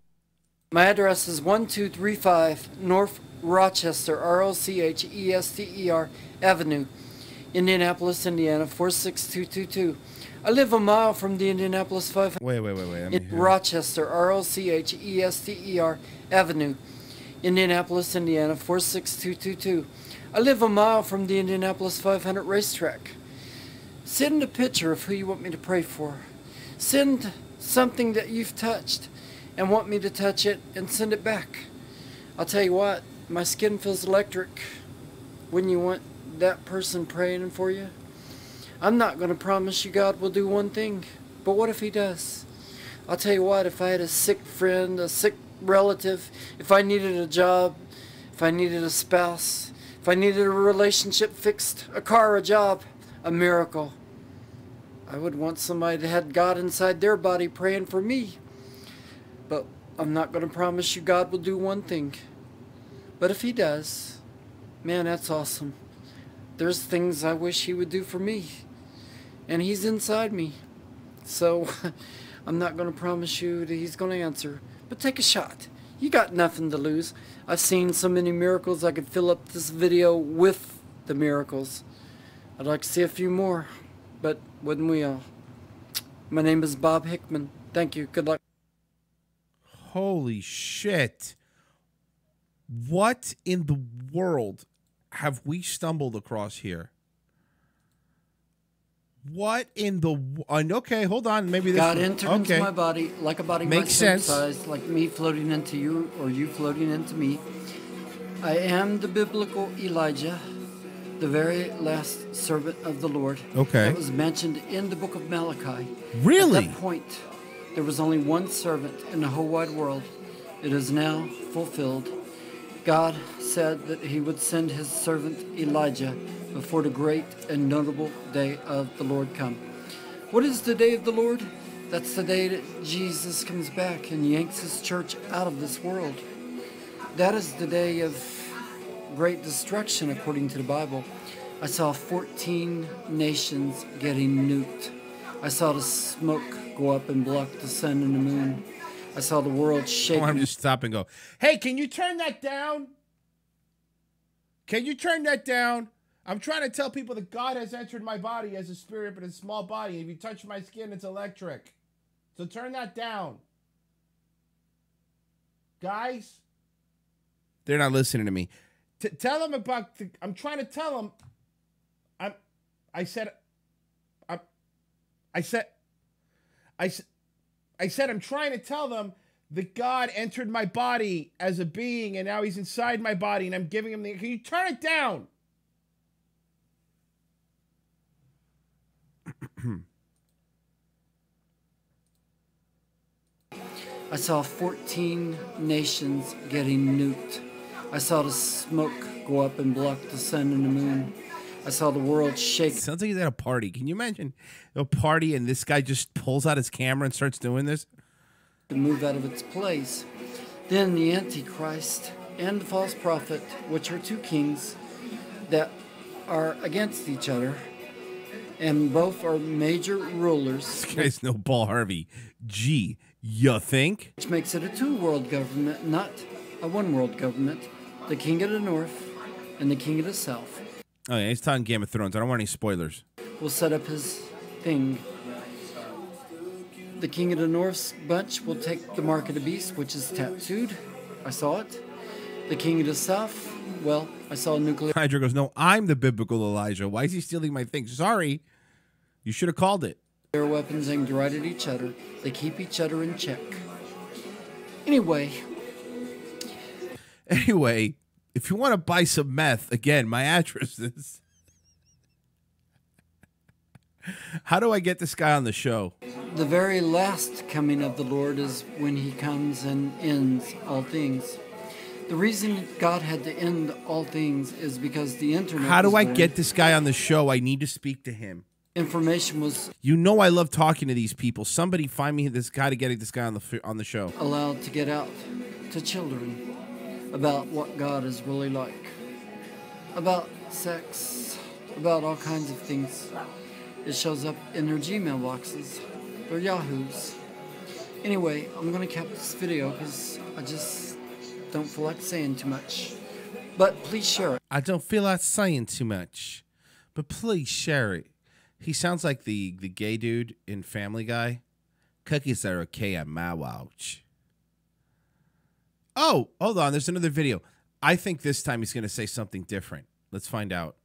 My address is 1235 North Rochester, Rochester Avenue, Indianapolis, Indiana, 46222. I live a mile from the Indianapolis 500. Wait. In Rochester, Rochester Avenue, Indianapolis, Indiana, 46222. I live a mile from the Indianapolis 500 racetrack. Send a picture of who you want me to pray for. Send something that you've touched and want me to touch it and send it back. I'll tell you what, my skin feels electric when you want that person praying for you. I'm not going to promise you God will do one thing, but what if he does? I'll tell you what, if I had a sick friend, a sick relative, if I needed a job, if I needed a spouse, if I needed a relationship fixed, a car, a job, a miracle, I would want somebody that had God inside their body praying for me. But I'm not going to promise you God will do one thing. But if he does, man, that's awesome. There's things I wish he would do for me. And he's inside me. So I'm not going to promise you that he's going to answer. But take a shot. You got nothing to lose. I've seen so many miracles I could fill up this video with the miracles. I'd like to see a few more. But wouldn't we all? My name is Bob Hickman. Thank you. Good luck. Holy shit. What in the world have we stumbled across here? What in the... okay, hold on. Maybe this... God entered into my body like a body makes sense. Size, like me floating into you or you floating into me. I am the biblical Elijah, the very last servant of the Lord. Okay. That was mentioned in the book of Malachi. Really? At that point, there was only one servant in the whole wide world. It is now fulfilled. God said that he would send his servant Elijah before the great and notable day of the Lord come. What is the day of the Lord? That's the day that Jesus comes back and yanks his church out of this world. That is the day of great destruction, according to the Bible. I saw 14 nations getting nuked. I saw the smoke go up and block the sun and the moon. I saw the world shake. I want to just stop and go, hey, can you turn that down? Can you turn that down? I'm trying to tell people that God has entered my body as a spirit, but a small body. If you touch my skin, it's electric. So turn that down. Guys, they're not listening to me. Tell them about, I'm trying to tell them, I said I'm trying to tell them that God entered my body as a being and now he's inside my body and I'm giving him the, can you turn it down? I saw 14 nations getting nuked. I saw the smoke go up and block the sun and the moon. I saw the world shake. Sounds like he's at a party. Can you imagine a party and this guy just pulls out his camera and starts doing this? To move out of its place. Then the Antichrist and the false prophet, which are two kings that are against each other, and both are major rulers. This guy's no Paul Harvey. Gee, you think? Which makes it a two-world government, not a one-world government. The king of the north and the king of the south. Oh yeah, he's talking Game of Thrones. I don't want any spoilers. Will set up his thing. The king of the north's bunch will take the mark of the beast, which is tattooed. I saw it. The king of the south, well, I saw a nuclear... Hydra goes, no, I'm the biblical Elijah. Why is he stealing my thing? Sorry. You should have called it. Their weapons aimed right at each other. They keep each other in check. Anyway, if you want to buy some meth, again, my address is... How do I get this guy on the show? the very last coming of the Lord is when he comes and ends all things. The reason God had to end all things is because the internet... How do I get this guy on the show? I need to speak to him. Information was... You know I love talking to these people. Somebody find me this guy to get this guy on the show. ...allowed to get out to children about what God is really like. About sex, about all kinds of things. It shows up in their Gmail boxes, their Yahoos. Anyway, I'm going to cap this video because I just don't feel like saying too much. But please share it. I don't feel like saying too much, but please share it. He sounds like the gay dude in Family Guy. Cookies are okay on my watch. Oh, hold on. There's another video. I think this time he's going to say something different. Let's find out.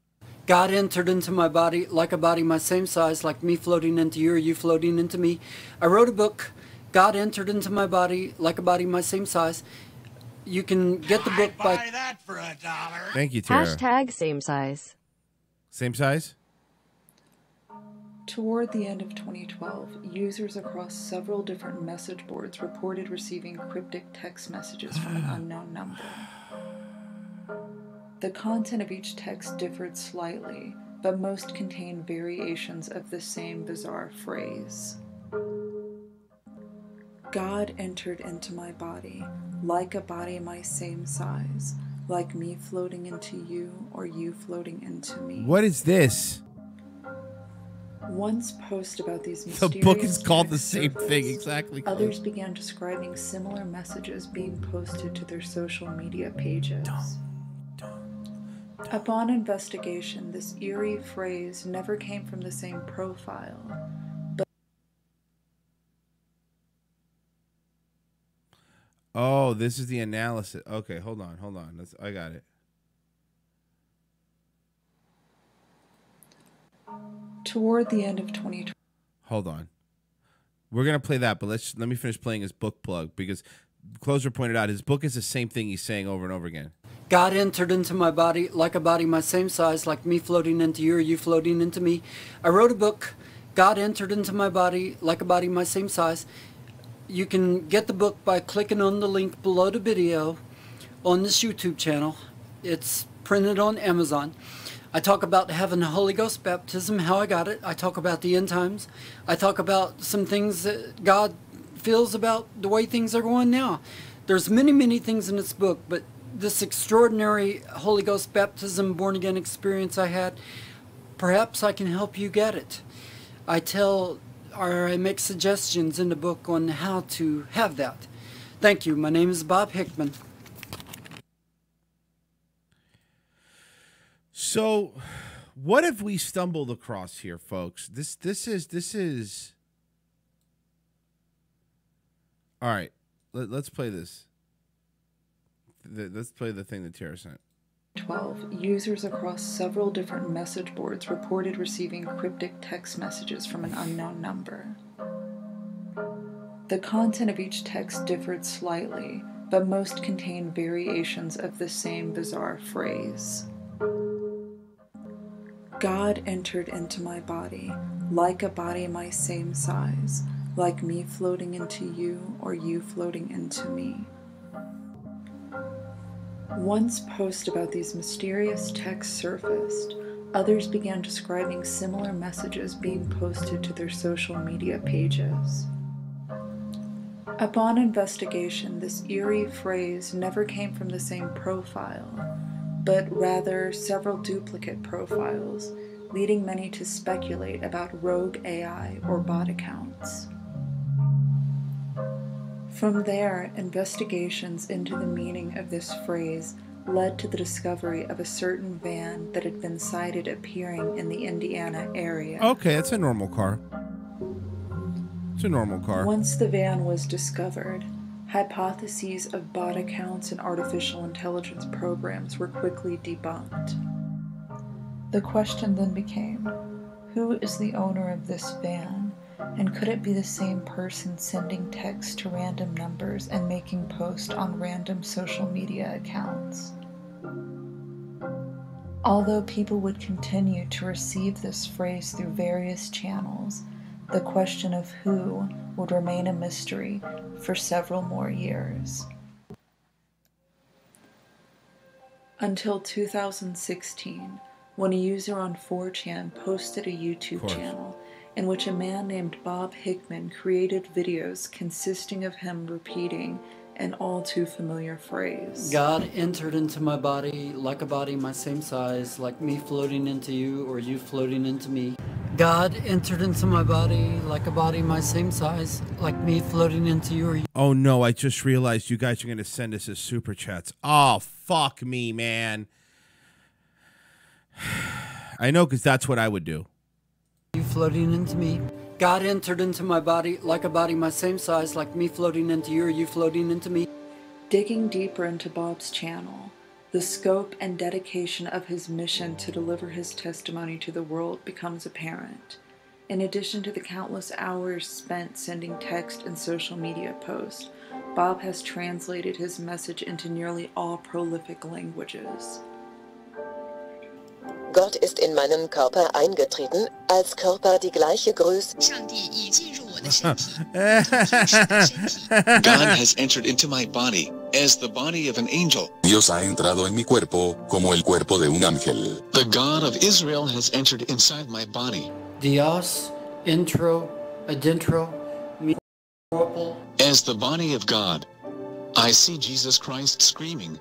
God entered into my body like a body my same size, like me floating into you or you floating into me. I wrote a book. God entered into my body like a body my same size. You can get the book by... Buy that for $1. Thank you, Tara. Hashtag same size. Same size? Toward the end of 2012, users across several different message boards reported receiving cryptic text messages from an unknown number. The content of each text differed slightly, but most contained variations of the same bizarre phrase. God entered into my body, like a body my same size, like me floating into you or you floating into me. What is this? Once post about these The mysterious book is called the texts same surfaced, thing, exactly. Others began describing similar messages being posted to their social media pages. Upon investigation, this eerie phrase never came from the same profile, but... Oh, this is the analysis. Okay, hold on. I got it. Toward the end of 2020... Hold on. We're going to play that, but let me finish playing his book plug, because Closer pointed out his book is the same thing he's saying over and over again. God entered into my body like a body my same size, like me floating into you or you floating into me. I wrote a book, God entered into my body like a body my same size. You can get the book by clicking on the link below the video on this YouTube channel. It's printed on Amazon. I talk about having the Holy Ghost baptism, how I got it. I talk about the end times. I talk about some things that God feels about the way things are going now. There's many, many things in this book, but this extraordinary Holy Ghost baptism, born-again experience I had, perhaps I can help you get it. I make suggestions in the book on how to have that. Thank you. My name is Bob Hickman. So, what have we stumbled across here, folks? This is. All right, let's play this. Let's play the thing that Tara sent. 12. Users across several different message boards reported receiving cryptic text messages from an unknown number. The content of each text differed slightly, but most contained variations of the same bizarre phrase. God entered into my body, like a body my same size, like me floating into you or you floating into me. Once posts about these mysterious texts surfaced, others began describing similar messages being posted to their social media pages. Upon investigation, this eerie phrase never came from the same profile, but rather several duplicate profiles, leading many to speculate about rogue AI or bot accounts. From there, investigations into the meaning of this phrase led to the discovery of a certain van that had been sighted appearing in the Indiana area. Okay, it's a normal car. It's a normal car. Once the van was discovered, hypotheses of bot accounts and artificial intelligence programs were quickly debunked. The question then became, who is the owner of this van? And could it be the same person sending texts to random numbers and making posts on random social media accounts? Although people would continue to receive this phrase through various channels, the question of who would remain a mystery for several more years. Until 2016, when a user on 4chan posted a YouTube channel in which a man named Bob Hickman created videos consisting of him repeating an all too familiar phrase. God entered into my body like a body my same size, like me floating into you or you floating into me. God entered into my body like a body my same size, like me floating into you or you. Oh no, I just realized you guys are going to send us as super chats. Oh, fuck me, man. I know, because that's what I would do. You floating into me. God entered into my body like a body my same size, like me floating into you or you floating into me. Digging deeper into Bob's channel, the scope and dedication of his mission to deliver his testimony to the world becomes apparent. In addition to the countless hours spent sending text and social media posts, Bob has translated his message into nearly all prolific languages. Gott ist in meinen Körper eingetreten, als Körper die gleiche Größe. God has entered into my body, as the body of an angel. Dios ha entrado en mi cuerpo, como el cuerpo de un ángel. The God of Israel has entered inside my body. Dios, intro, adentro, mi corpo. As the body of God, I see Jesus Christ screaming.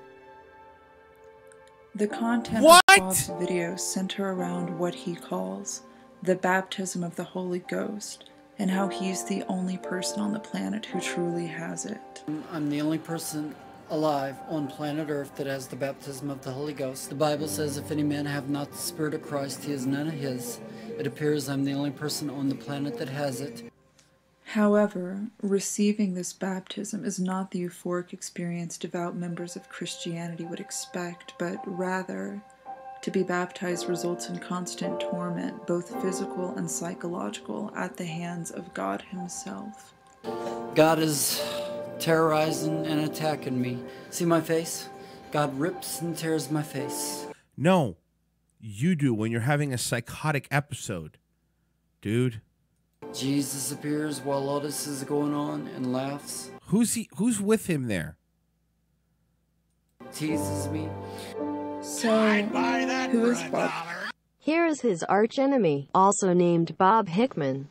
The content of Bob's videos center around what he calls the baptism of the Holy Ghost, and how he's the only person on the planet who truly has it. I'm the only person alive on planet Earth that has the baptism of the Holy Ghost. The Bible says, if any man have not the Spirit of Christ, he is none of his. It appears I'm the only person on the planet that has it. However, receiving this baptism is not the euphoric experience devout members of Christianity would expect, but rather, to be baptized results in constant torment, both physical and psychological, at the hands of God himself. God is terrorizing and attacking me. See my face? God rips and tears my face. No, you do when you're having a psychotic episode, dude. Jesus appears while all this is going on and laughs. Who's with him there? Teases me. So, who is Bob? Here is his archenemy, also named Bob Hickman.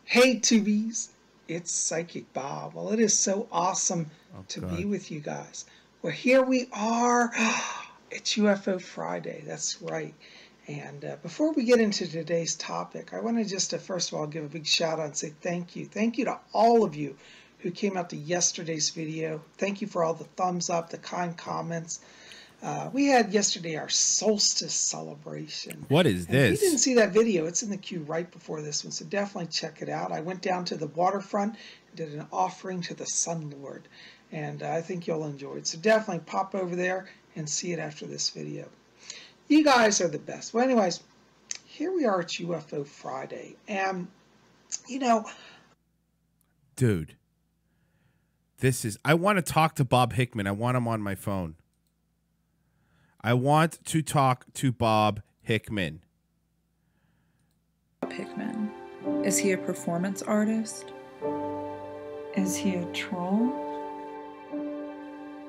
Hey, Tubies. It's Psychic Bob. Well, it is so awesome to be with you guys. Well, here we are. It's UFO Friday. That's right. And before we get into today's topic, I want to just first of all give a big shout out and say thank you. Thank you to all of you who came out to yesterday's video. Thank you for all the thumbs up, the kind comments. We had yesterday our solstice celebration. What is this? If you didn't see that video, it's in the queue right before this one, so definitely check it out. I went down to the waterfront and did an offering to the Sun Lord, and I think you'll enjoy it. So definitely pop over there and see it after this video. You guys are the best. Well, anyways, here we are at UFO Friday, and, you know... Dude, I want to talk to Bob Hickman. I want him on my phone. I want to talk to Bob Hickman. Bob Hickman. Is he a performance artist? Is he a troll?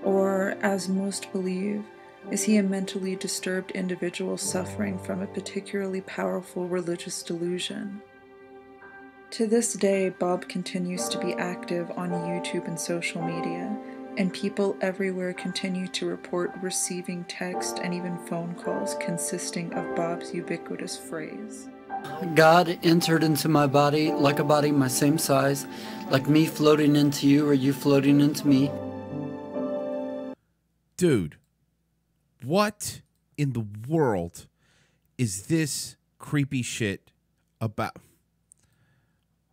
Or, as most believe, is he a mentally disturbed individual suffering from a particularly powerful religious delusion? To this day, Bob continues to be active on YouTube and social media, and people everywhere continue to report receiving text and even phone calls consisting of Bob's ubiquitous phrase. God entered into my body like a body my same size, like me floating into you or you floating into me. Dude, what in the world is this creepy shit about?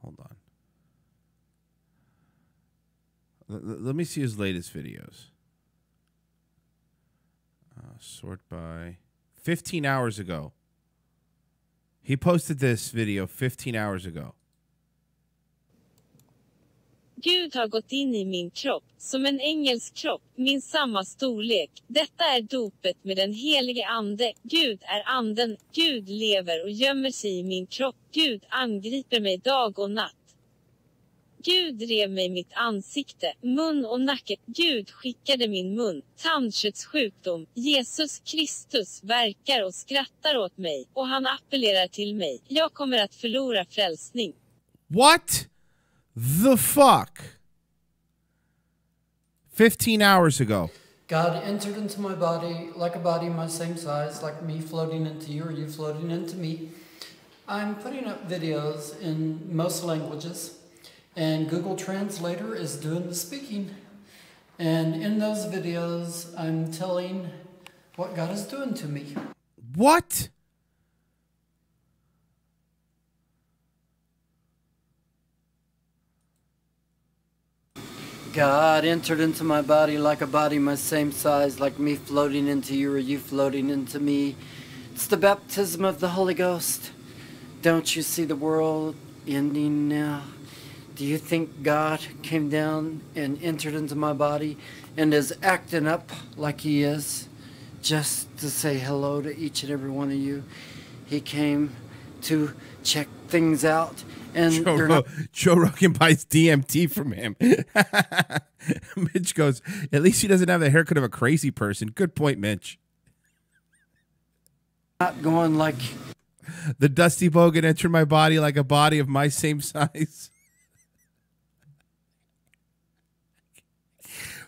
Hold on. Let me see his latest videos. Sort by 15 hours ago. He posted this video 15 hours ago. Gud har gått in I min kropp, som en engelsk kropp, min samma storlek. Detta är dopet med den helige ande. Gud är anden, Gud lever och gömmer sig I min kropp. Gud angriper mig dag och natt. Gud rev mig mitt ansikte, mun och nacke. Gud skickade min mun, tandköttssjukdom. Jesus Kristus verkar och skrattar åt mig, och han appellerar till mig. Jag kommer att förlora frälsning. What the fuck? 15 hours ago. God entered into my body like a body my same size, like me floating into you or you floating into me. I'm putting up videos in most languages, and Google Translator is doing the speaking. And in those videos, I'm telling what God is doing to me. What? God entered into my body like a body my same size, like me floating into you or you floating into me. It's the baptism of the Holy Ghost. Don't you see the world ending now? Do you think God came down and entered into my body and is acting up like he is just to say hello to each and every one of you? He came to check things out. And Joe Rogan buys DMT from him. Mitch goes, at least he doesn't have the haircut of a crazy person. Good point, Mitch. Not going like... The Dusty Bogan entered my body like a body of my same size.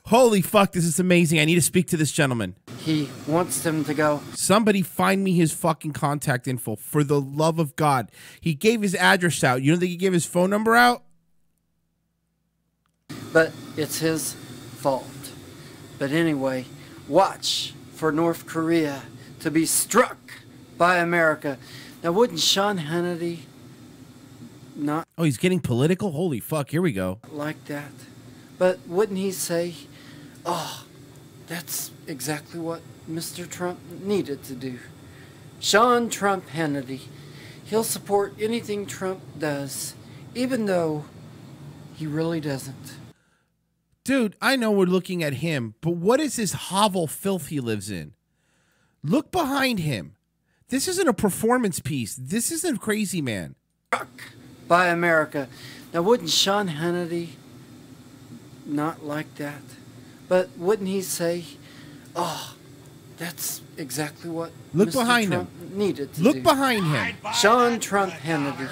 Holy fuck, this is amazing. I need to speak to this gentleman. He wants them to go. Somebody find me his fucking contact info, for the love of God. He gave his address out. You don't think he gave his phone number out? But it's his fault. But anyway, watch for North Korea to be struck by America. Now, wouldn't Sean Hannity not... Oh, he's getting political? Holy fuck, here we go. Like that. But wouldn't he say, oh, that's exactly what Mr. Trump needed to do. Sean Trump Hannity. He'll support anything Trump does, even though he really doesn't. Dude, I know we're looking at him, but what is this hovel filth he lives in? Look behind him. This isn't a performance piece. This isn't Crazy Man. By America. Now, wouldn't Sean Hannity not like that? But wouldn't he say, oh, that's exactly what Look Mr. behind Trump him. needed to Look do. behind him. Sean Trump Hannity.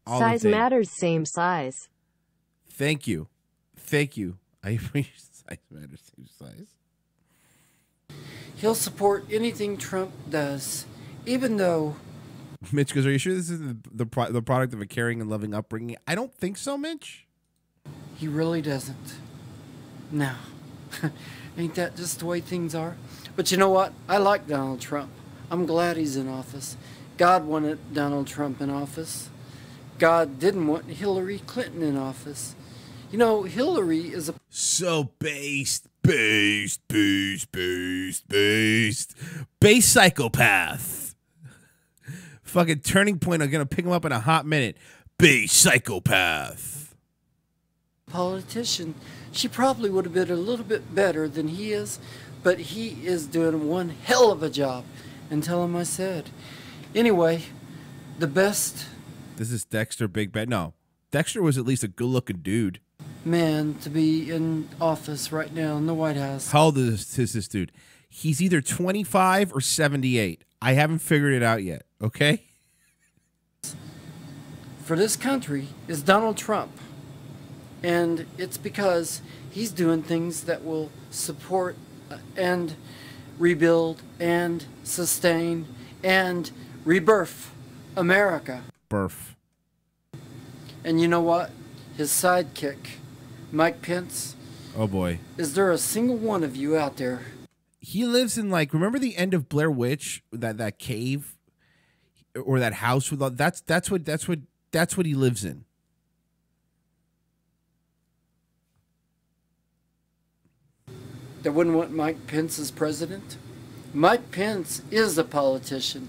Size matters, same size. Thank you. Thank you. I appreciate size matters, same size. He'll support anything Trump does, even though... Mitch goes, are you sure this is the product of a caring and loving upbringing? I don't think so, Mitch. He really doesn't. No. Ain't that just the way things are? But you know what? I like Donald Trump. I'm glad he's in office. God wanted Donald Trump in office. God didn't want Hillary Clinton in office. You know, Hillary is a... So based psychopath. Fucking Turning Point are going to pick him up in a hot minute. Base psychopath. Politician. She probably would have been a little bit better than he is, but he is doing one hell of a job. And tell him I said. Anyway, the best... This is Dexter Big Bad. No, Dexter was at least a good-looking dude. Man to be in office right now in the White House. How old is this dude? He's either 25 or 78. I haven't figured it out yet, okay? For this country is Donald Trump. And it's because he's doing things that will support and rebuild and sustain and rebirth America. Birth. And you know what? His sidekick, Mike Pence. Oh, boy. Is there a single one of you out there? He lives in, like, remember the end of Blair Witch, that cave or that house with all, that's what he lives in. That wouldn't want Mike Pence as president? Mike Pence is a politician.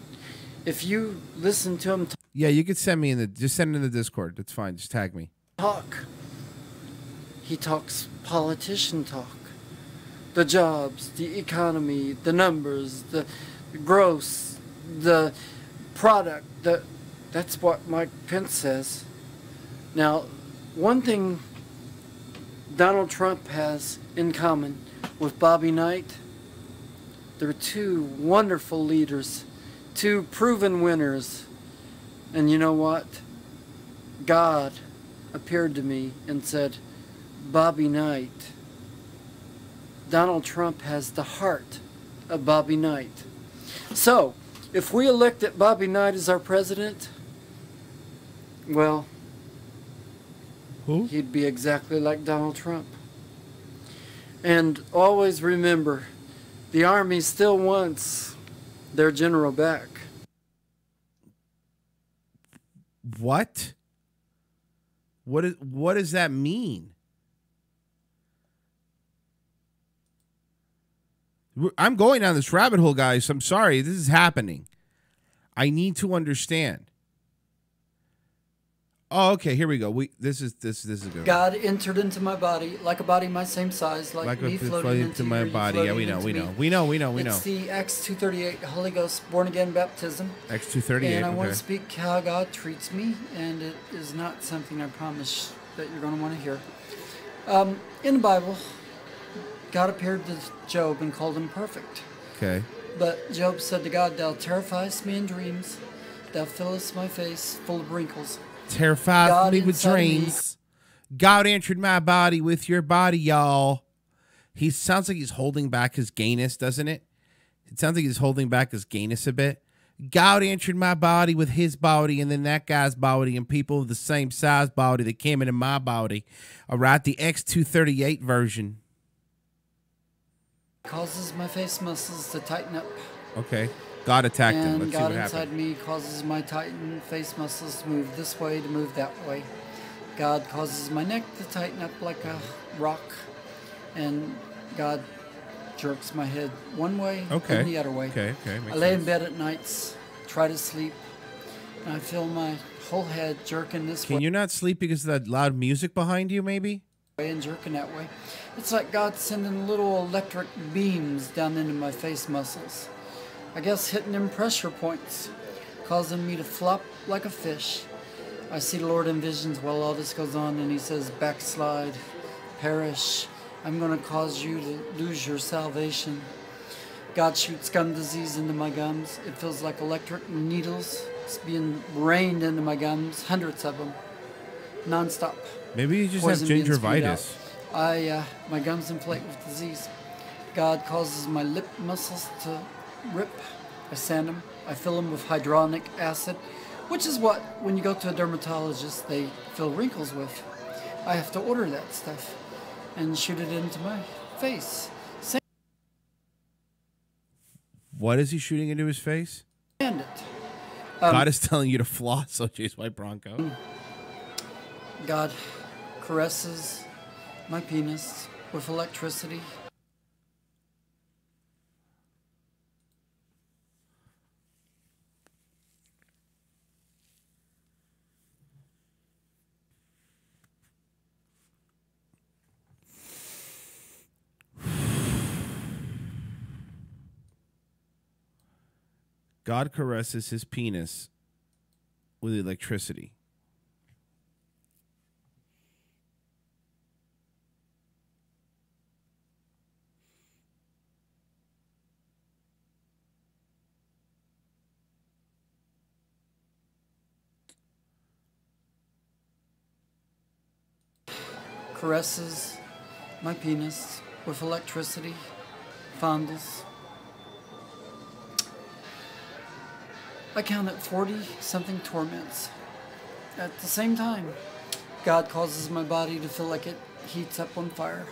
If you listen to him yeah, you could send me just send it in the Discord. That's fine. Just tag me. Talk. He talks politician talk. The jobs, the economy, the numbers, the gross, the product. That's what Mike Pence says. Now, one thing Donald Trump has in common with Bobby Knight, they're two wonderful leaders, two proven winners. And you know what? God appeared to me and said, Bobby Knight, Donald Trump has the heart of Bobby Knight. So, if we elected Bobby Knight as our president, well, who? He'd be exactly like Donald Trump. And always remember, the Army still wants their general back. What? What does that mean? I'm going down this rabbit hole, guys. I'm sorry. This is happening. I need to understand. Oh, okay. Here we go. This is good. God entered into my body like a body my same size, like me floating into my body. Yeah, we know. It's the Acts 2:38 Holy Ghost born again baptism. Acts 2:38. And I want to speak how God treats me, and it is not something I promise that you're going to want to hear. In the Bible, God appeared to Job and called him perfect. Okay. But Job said to God, "Thou terrifiest me in dreams. Thou fillest my face full of wrinkles." Terrified me with dreams. God entered my body with your body, y'all. He sounds like he's holding back his gayness, doesn't it? It sounds like he's holding back his gayness a bit. God entered my body with his body and then that guy's body and people of the same size body that came into my body. All right, the X238 version. Causes my face muscles to tighten up. Okay. God attacked him. And Let's God see what inside happened. me causes my tightened face muscles to move this way, to move that way. God causes my neck to tighten up like a rock. And God jerks my head one way and the other way. Okay. I lay in bed at nights, try to sleep, and I feel my whole head jerking this way. Can you not sleep because of that loud music behind you, maybe? and jerking that way. It's like God sending little electric beams down into my face muscles. I guess hitting them pressure points, causing me to flop like a fish. I see the Lord in visions while all this goes on, and he says, backslide, perish. I'm going to cause you to lose your salvation. God shoots gum disease into my gums. It feels like electric needles. It's being rained into my hundreds of them, nonstop. Maybe you just have gingivitis. My gums inflate with disease. God causes my lip muscles to rip. I sand them. I fill them with hyaluronic acid, which is what, when you go to a dermatologist, they fill wrinkles with. I have to order that stuff and shoot it into my face. What is he shooting into his face? Sand it. God is telling you to floss, OJ's White Bronco. God caresses my penis with electricity. God caresses his penis with electricity. Caresses my penis with electricity, fondles. I counted 40-something torments. At the same time, God causes my body to feel like it heats up on fire.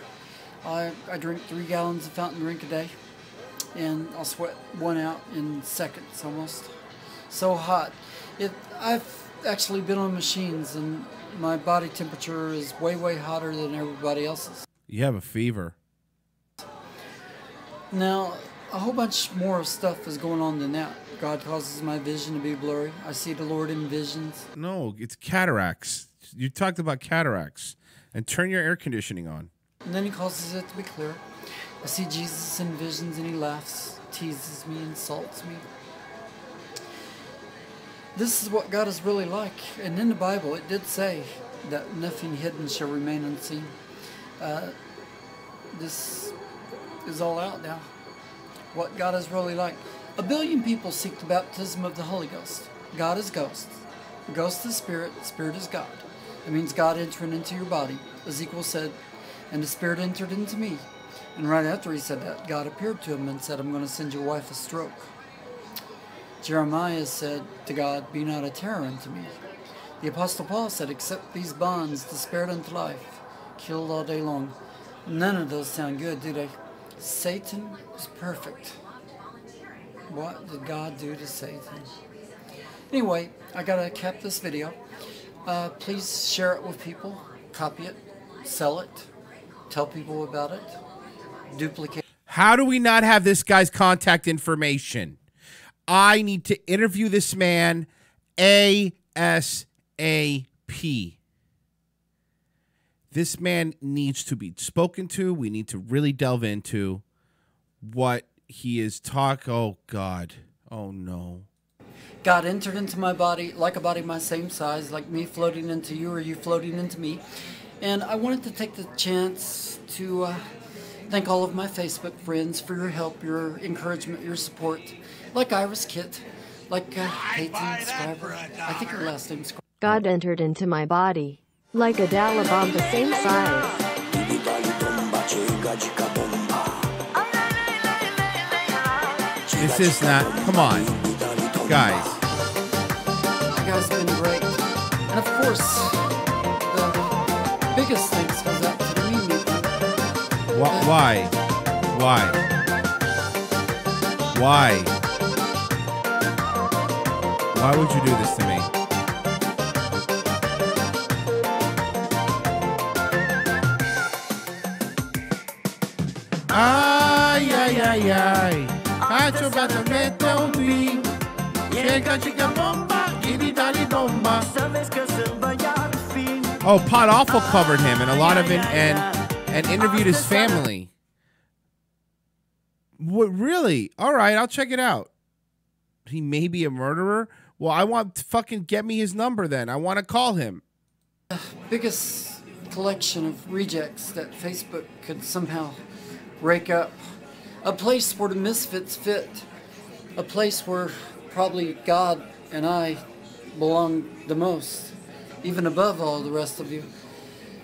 I drink 3 gallons of fountain drink a day, and I'll sweat one out in seconds almost. So hot. I've actually been on machines, and my body temperature is way, way hotter than everybody else's. You have a fever. Now, a whole bunch more stuff is going on than that. God causes my vision to be blurry. I see the Lord in visions. No, it's cataracts. You talked about cataracts. And turn your air conditioning on. And then he causes it to be clear. I see Jesus in visions, and he laughs, teases me, insults me. This is what God is really like. And in the Bible, it did say that nothing hidden shall remain unseen. This is all out now. What God is really like. 1 billion people seek the baptism of the Holy Ghost. God is ghost. Ghost is spirit. Spirit is God. It means God entering into your body. Ezekiel said, and the Spirit entered into me. And right after he said that, God appeared to him and said, I'm going to send your wife a stroke. Jeremiah said to God, be not a terror unto me. The Apostle Paul said, except these bonds, the spirit unto life, killed all day long. None of those sound good, do they? Satan is perfect. What did God do to Satan? Anyway, I gotta cap this video. Please share it with people, copy it, sell it, tell people about it, duplicate. How do we not have this guy's contact information? I need to interview this man ASAP. This man needs to be spoken to. We need to really delve into what he is oh, God. Oh, no. God entered into my body like a body my same size, like me floating into you or you floating into me. And I wanted to take the chance to thank all of my Facebook friends for your help, your encouragement, your support. Like Iris Kit, like Peyton Scriber. I think her last name's Scriber. God entered into my body like a Dalabom the same size. This is not, come on, guys. You guys have been great. And of course, the biggest thanks goes out to the media. Why? Why? Why? Why would you do this to me? Ay, ay, ay, ay. Acho bata mete un beat. Chega, chica bomba, giri dali bomba. Sabes que se vaya al fin. Oh, Pot Awful covered him, and a lot of it, and interviewed his family. What, really? All right, I'll check it out. He may be a murderer. Well, I want to fucking get me his number then. I want to call him. Biggest collection of rejects that Facebook could somehow rake up. A place where the misfits fit. A place where probably God and I belong the most, even above all the rest of you.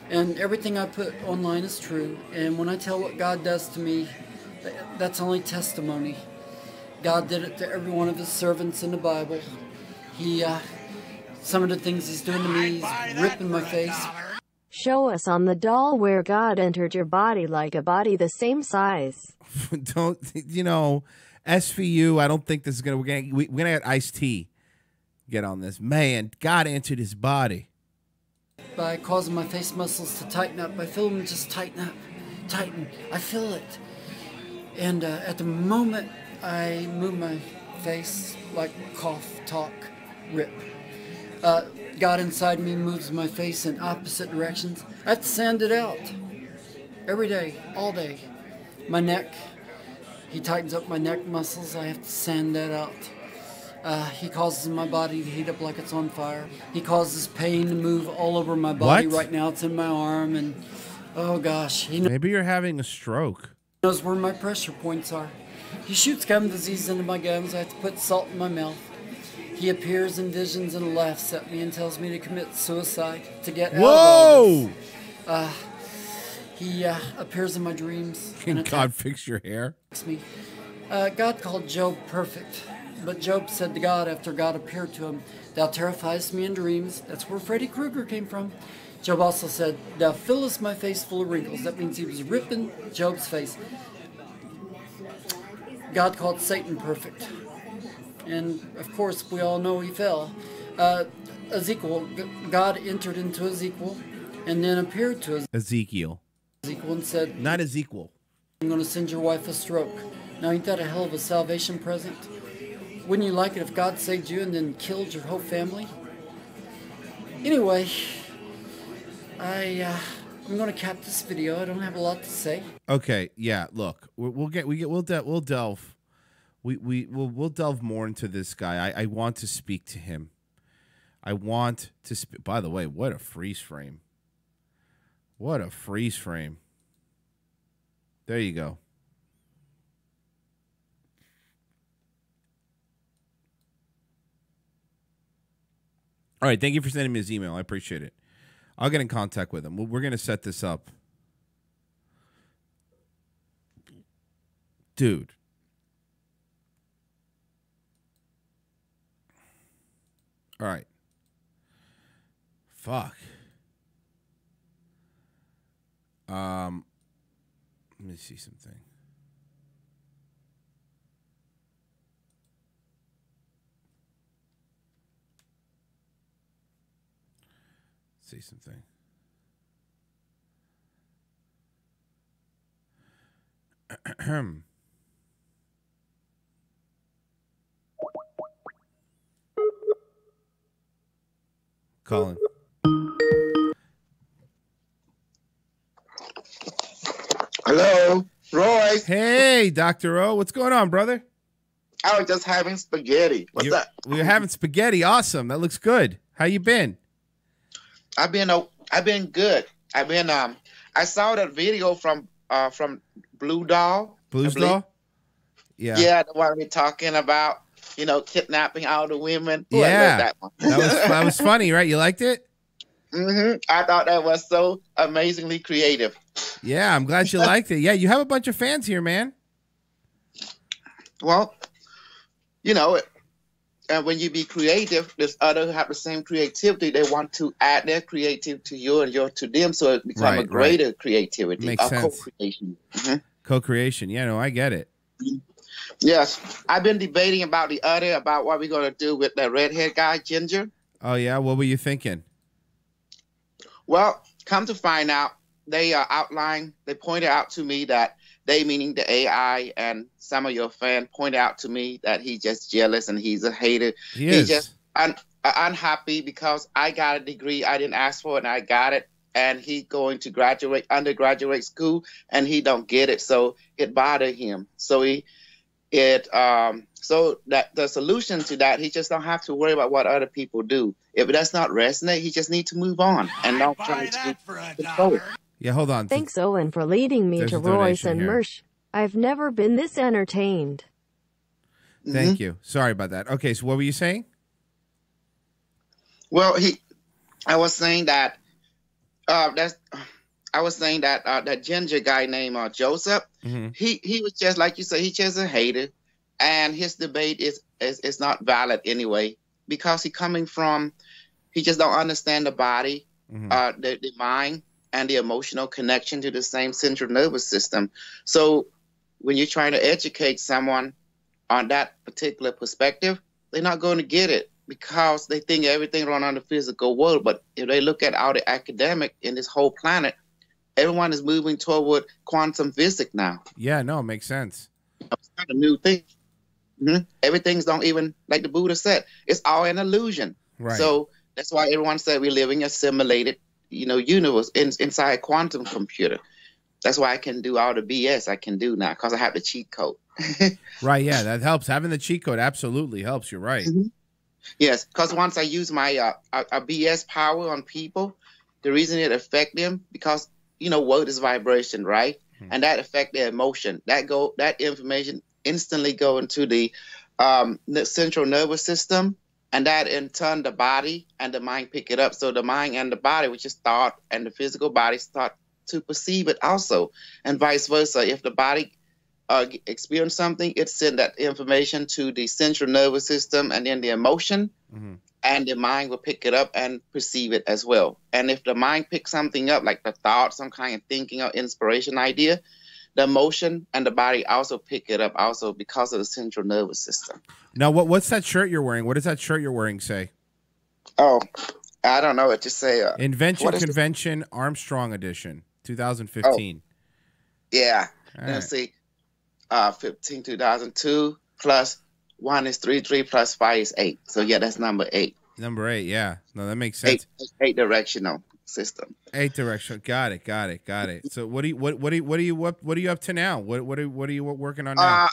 And everything I put online is true. And when I tell what God does to me, that's only testimony. God did it to every one of his servants in the Bible. He, some of the things he's doing to me, he's ripping my face. Show us on the doll where God entered your body like a body the same size. Don't, you know, SVU, I don't think this is we're gonna get Ice-T get on this. Man, God entered his body. By causing my face muscles to tighten up. I feel them just tighten up, tighten. I feel it. And at the moment I move my face, like cough, talk, rip. God inside me moves my face in opposite directions. I have to sand it out. Every day, all day. My neck, he tightens up my neck muscles. I have to sand that out. He causes my body to heat up like it's on fire. He causes pain to move all over my body. What? Right now it's in my arm, and oh gosh. He Maybe you're having a stroke. Knows where my pressure points are. He shoots gum disease into my gums. I have to put salt in my mouth. He appears in visions and laughs at me and tells me to commit suicide, to get out of all this. He appears in my dreams. Can God fix your hair? Me. God called Job perfect, but Job said to God after God appeared to him, "Thou terrifiest me in dreams." That's where Freddy Krueger came from. Job also said, "Thou fillest my face full of wrinkles." That means he was ripping Job's face. God called Satan perfect. And, of course, we all know he fell. Ezekiel, God entered into Ezekiel and then appeared to Ezekiel and said, not Ezekiel. "I'm going to send your wife a stroke." Now, ain't that a hell of a salvation present? Wouldn't you like it if God saved you and then killed your whole family? Anyway, I'm going to cap this video. I don't have a lot to say. Okay, yeah. Look, we'll delve more into this guy. I want to speak to him. I want to speak. By the way, what a freeze frame! What a freeze frame! There you go. All right, thank you for sending me his email. I appreciate it. I'll get in contact with him. We're going to set this up. Dude. All right. Fuck. Let me see something. See something. Colin. Hello, Roy. Hey, Dr. Rowe. What's going on, brother? I was just having spaghetti. What's up? We're having spaghetti. Awesome. That looks good. How you been? I've been good. I saw that video from Blue Doll. Blues Doll? Yeah. Yeah, the one we're talking about, kidnapping all the women. Ooh, yeah. I love that one. that was funny, right? You liked it? Mm-hmm. I thought that was so amazingly creative. Yeah, I'm glad you liked it. Yeah, you have a bunch of fans here, man. Well, and when you be creative, there's others who have the same creativity. They want to add their creativity to you and yours to them, so it becomes a greater creativity. Makes sense. Co-creation. Mm-hmm. Co-creation. Yeah, no, I get it. Yes. I've been debating about what we're going to do with that redhead guy, Ginger. Oh, yeah? What were you thinking? Well, come to find out, they pointed out to me that they, meaning the AI, and some of your fans pointed out to me that he's just jealous and he's a hater. He is. unhappy because I got a degree I didn't ask for and I got it, and he going to graduate undergraduate school and he don't get it, so it bothered him. So so that the solution to that, he just don't have to worry about what other people do. If it does not resonate, he just need to move on and don't try to control it. Yeah, hold on. Thanks, Owen, for leading me There's to a Royce donation and here. Mersh. I've never been this entertained. Thank you. Sorry about that. Okay, so what were you saying? Well, I was saying that that ginger guy named Joseph, he was just like you say, he's just a hater, and his debate is not valid anyway, because he just don't understand the body, the mind, and the emotional connection to the same central nervous system. So when you're trying to educate someone on that particular perspective, they're not going to get it, because they think everything run on the physical world. But if they look at all the academic in this whole planet, everyone is moving toward quantum physics now. Yeah, no, it makes sense. It's not a new thing. Everything's don't even, like the Buddha said, it's all an illusion. Right. So that's why everyone said we're living a simulated, universe inside a quantum computer. That's why I can do all the BS I can do now, because I have the cheat code. Right, yeah, that helps. Having the cheat code absolutely helps. You're right. Yes, because once I use my BS power on people, the reason it affect them, because word is vibration, right? And that affect their emotion. That information instantly go into the central nervous system, and that in turn the body and the mind pick it up. So the mind and the body, which is thought, and the physical body start to perceive it also, and vice versa. If the body experience something, it send that information to the central nervous system, and then the emotion and the mind will pick it up and perceive it as well. And if the mind picks something up, like the thought, some kind of thinking or inspiration idea, the emotion and the body also pick it up also, because of the central nervous system. Now, what's that shirt you're wearing? What does that shirt you're wearing say? Oh, I don't know. It just say Invention Convention Armstrong Edition 2015. Yeah. All Let's see. 15 2002 plus 1 is 3, 3 plus 5 is 8. So yeah, that's number 8. Number 8, yeah. No, that makes sense. 8 directional system. 8 directional. Got it. So what are you up to now? What are you working on now?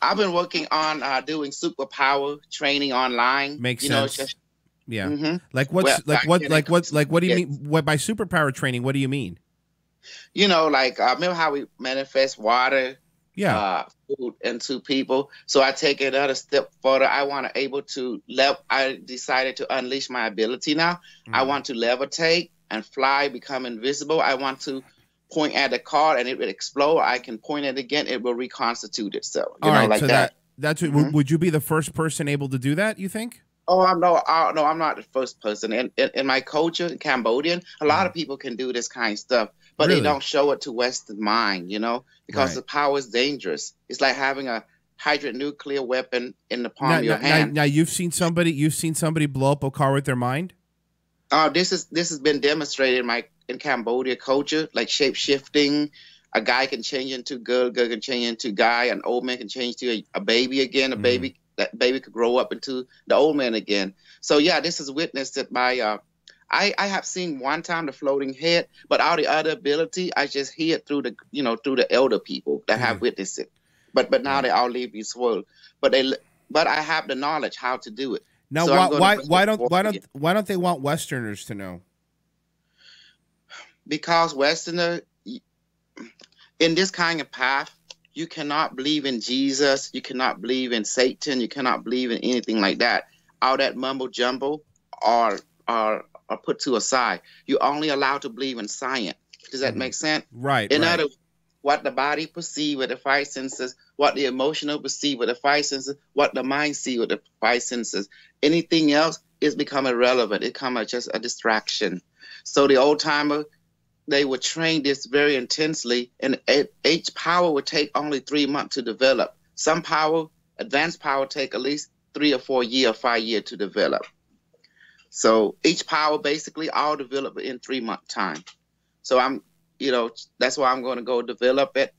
I've been working on doing superpower training online. Makes sense. Yeah. Like what do you mean? What by superpower training? What do you mean? Remember how we manifest water, food into people? So I take it another step further. I decided to unleash my ability now. I want to levitate and fly, become invisible. I want to point at a card and it will explode. I can point it again, it will reconstitute itself. That's would you be the first person able to do that, you think? Oh, I'm not the first person. In my culture, in Cambodian, a lot of people can do this kind of stuff, but they don't show it to Western mind, because the power is dangerous. It's like having a hydronuclear weapon in the palm of your hand. Now you've seen somebody blow up a car with their mind? This has been demonstrated in Cambodia culture, like shape shifting. A guy can change into a girl can change into a guy, an old man can change to a baby again, that baby could grow up into the old man again. So yeah, this is witnessed by I have seen one time the floating head, but all the other ability I just hear through the elder people that have witnessed it. But now they all leave this world. But I have the knowledge how to do it. Now so why don't they want Westerners to know? Because Westerner, in this kind of path, you cannot believe in Jesus, you cannot believe in Satan, you cannot believe in anything like that. All that mumbo jumbo are put to a side. You're only allowed to believe in science. Does that make sense? Right. In other words, what the body perceives with the 5 senses, what the emotional perceive with the 5 senses, what the mind see with the 5 senses. Anything else is become irrelevant. It becomes just a distraction. So the old timer, they would train this very intensely, and each power would take only 3 months to develop. Some power, advanced power, take at least 3 or 4 years, 5 years to develop. So each power basically all develop in 3 month time. So that's why I'm going to go develop it,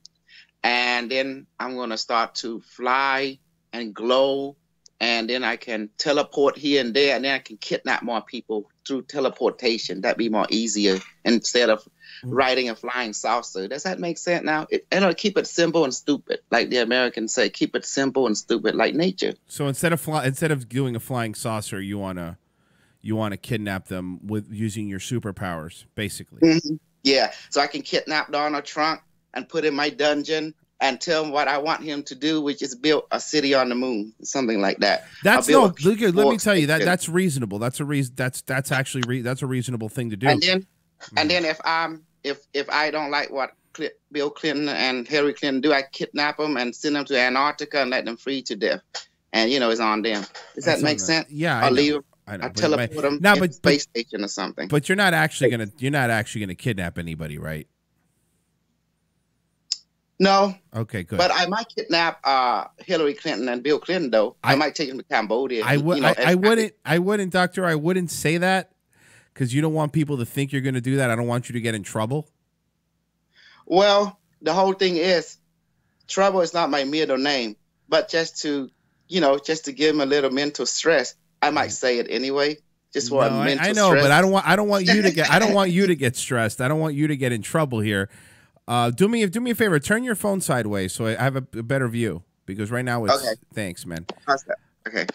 and then I'm going to start to fly and glow and then I can teleport here and there, and then I can kidnap more people through teleportation. That'd be more easier instead of riding a flying saucer. Does that make sense now? It'll keep it simple and stupid, like the Americans say. Keep it simple and stupid, like nature. So instead of doing a flying saucer, you wanna kidnap them with using your superpowers, basically. Mm-hmm. Yeah, so I can kidnap Donald Trump and put in my dungeon and tell him what I want him to do, which is build a city on the moon, something like that. Let me tell you that's reasonable. That's actually a reasonable thing to do. And then if I don't like what Bill Clinton and Hillary Clinton do, I kidnap them and send them to Antarctica and let them freeze to death. And it's on them. Does that make sense? Yeah, I'll leave them. I know, I teleport them to a space station or something. But you're not actually gonna kidnap anybody, right? No. Okay, good. But I might kidnap Hillary Clinton and Bill Clinton, though. I might take them to Cambodia. I wouldn't, Doctor. I wouldn't say that because you don't want people to think you're going to do that. I don't want you to get in trouble. Well, the whole thing is, trouble is not my middle name, but just to give them a little mental stress, I might say it anyway. Just for a mental stress. I know, but I don't want you to get. I don't want you to get stressed. I don't want you to get in trouble here. Do me a favor. Turn your phone sideways so I have a better view because right now it's. Okay. Thanks, man. Okay.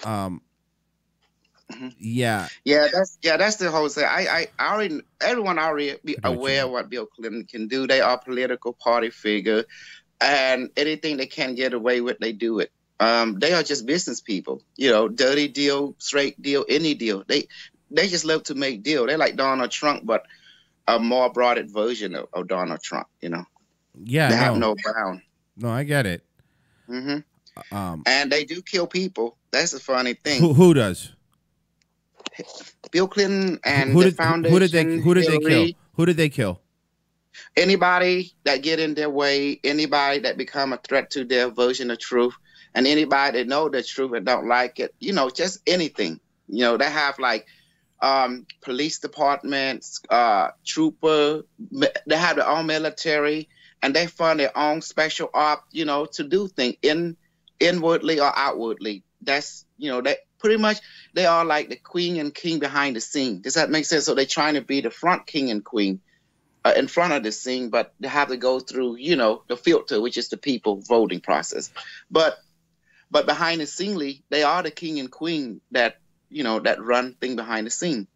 Yeah. Yeah, that's the whole thing. Everyone already be aware of what Bill Clinton can do. They are a political party figure, and anything they can get away with, they do it. They are just business people. Dirty deal, straight deal, any deal. They just love to make deal. They're like Donald Trump, but a more broadened version of Donald Trump. Yeah. They have no bound. No, I get it. Mm-hmm. And they do kill people. That's a funny thing. Who does? Bill Clinton and the foundation. Who did they kill? Who did they kill? Anybody that get in their way, anybody that become a threat to their version of truth, and anybody that know the truth and don't like it, just anything. They have like police departments, trooper, they have their own military, and they fund their own special op, to do things inwardly or outwardly. That's, they pretty much, they are like the queen and king behind the scene. Does that make sense? So they're trying to be the front king and queen in front of the scene, but they have to go through, the filter, which is the people voting process. But behind the scene, they are the king and queen that, that run thing behind the scene,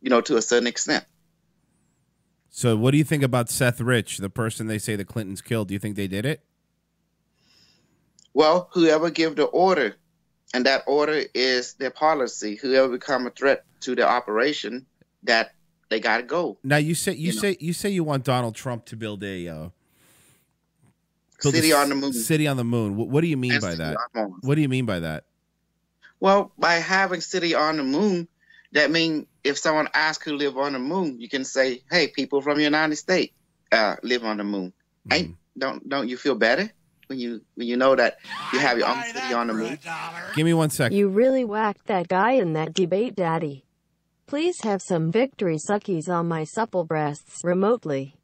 to a certain extent. So what do you think about Seth Rich, the person they say the Clintons killed? Do you think they did it? Well, whoever give the order, and that order is their policy, whoever become a threat to the operation, that they got to go. Now you say you want Donald Trump to build a city on the moon. City on the moon. What do you mean by that? What do you mean by that? Well, by having city on the moon, that means if someone asks who live on the moon, you can say, "Hey, people from the United States live on the moon." Hey, don't you feel better when you know that you have your own city on the moon? Give me 1 second. You really whacked that guy in that debate, Daddy. Please have some victory suckies on my supple breasts remotely.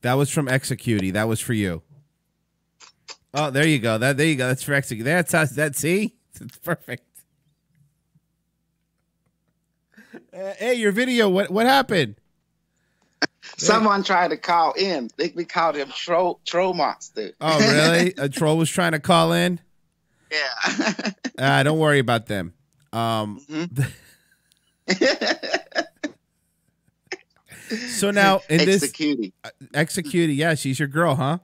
That was from Executie. That was for you. Oh, there you go. There you go. That's for Executie. That's see? It's perfect. Hey, your video. What happened? Someone tried to call in. We called him troll monster. Oh, really? A troll was trying to call in? Yeah. Don't worry about them. So now in Executie. Executie, yeah, she's your girl, huh?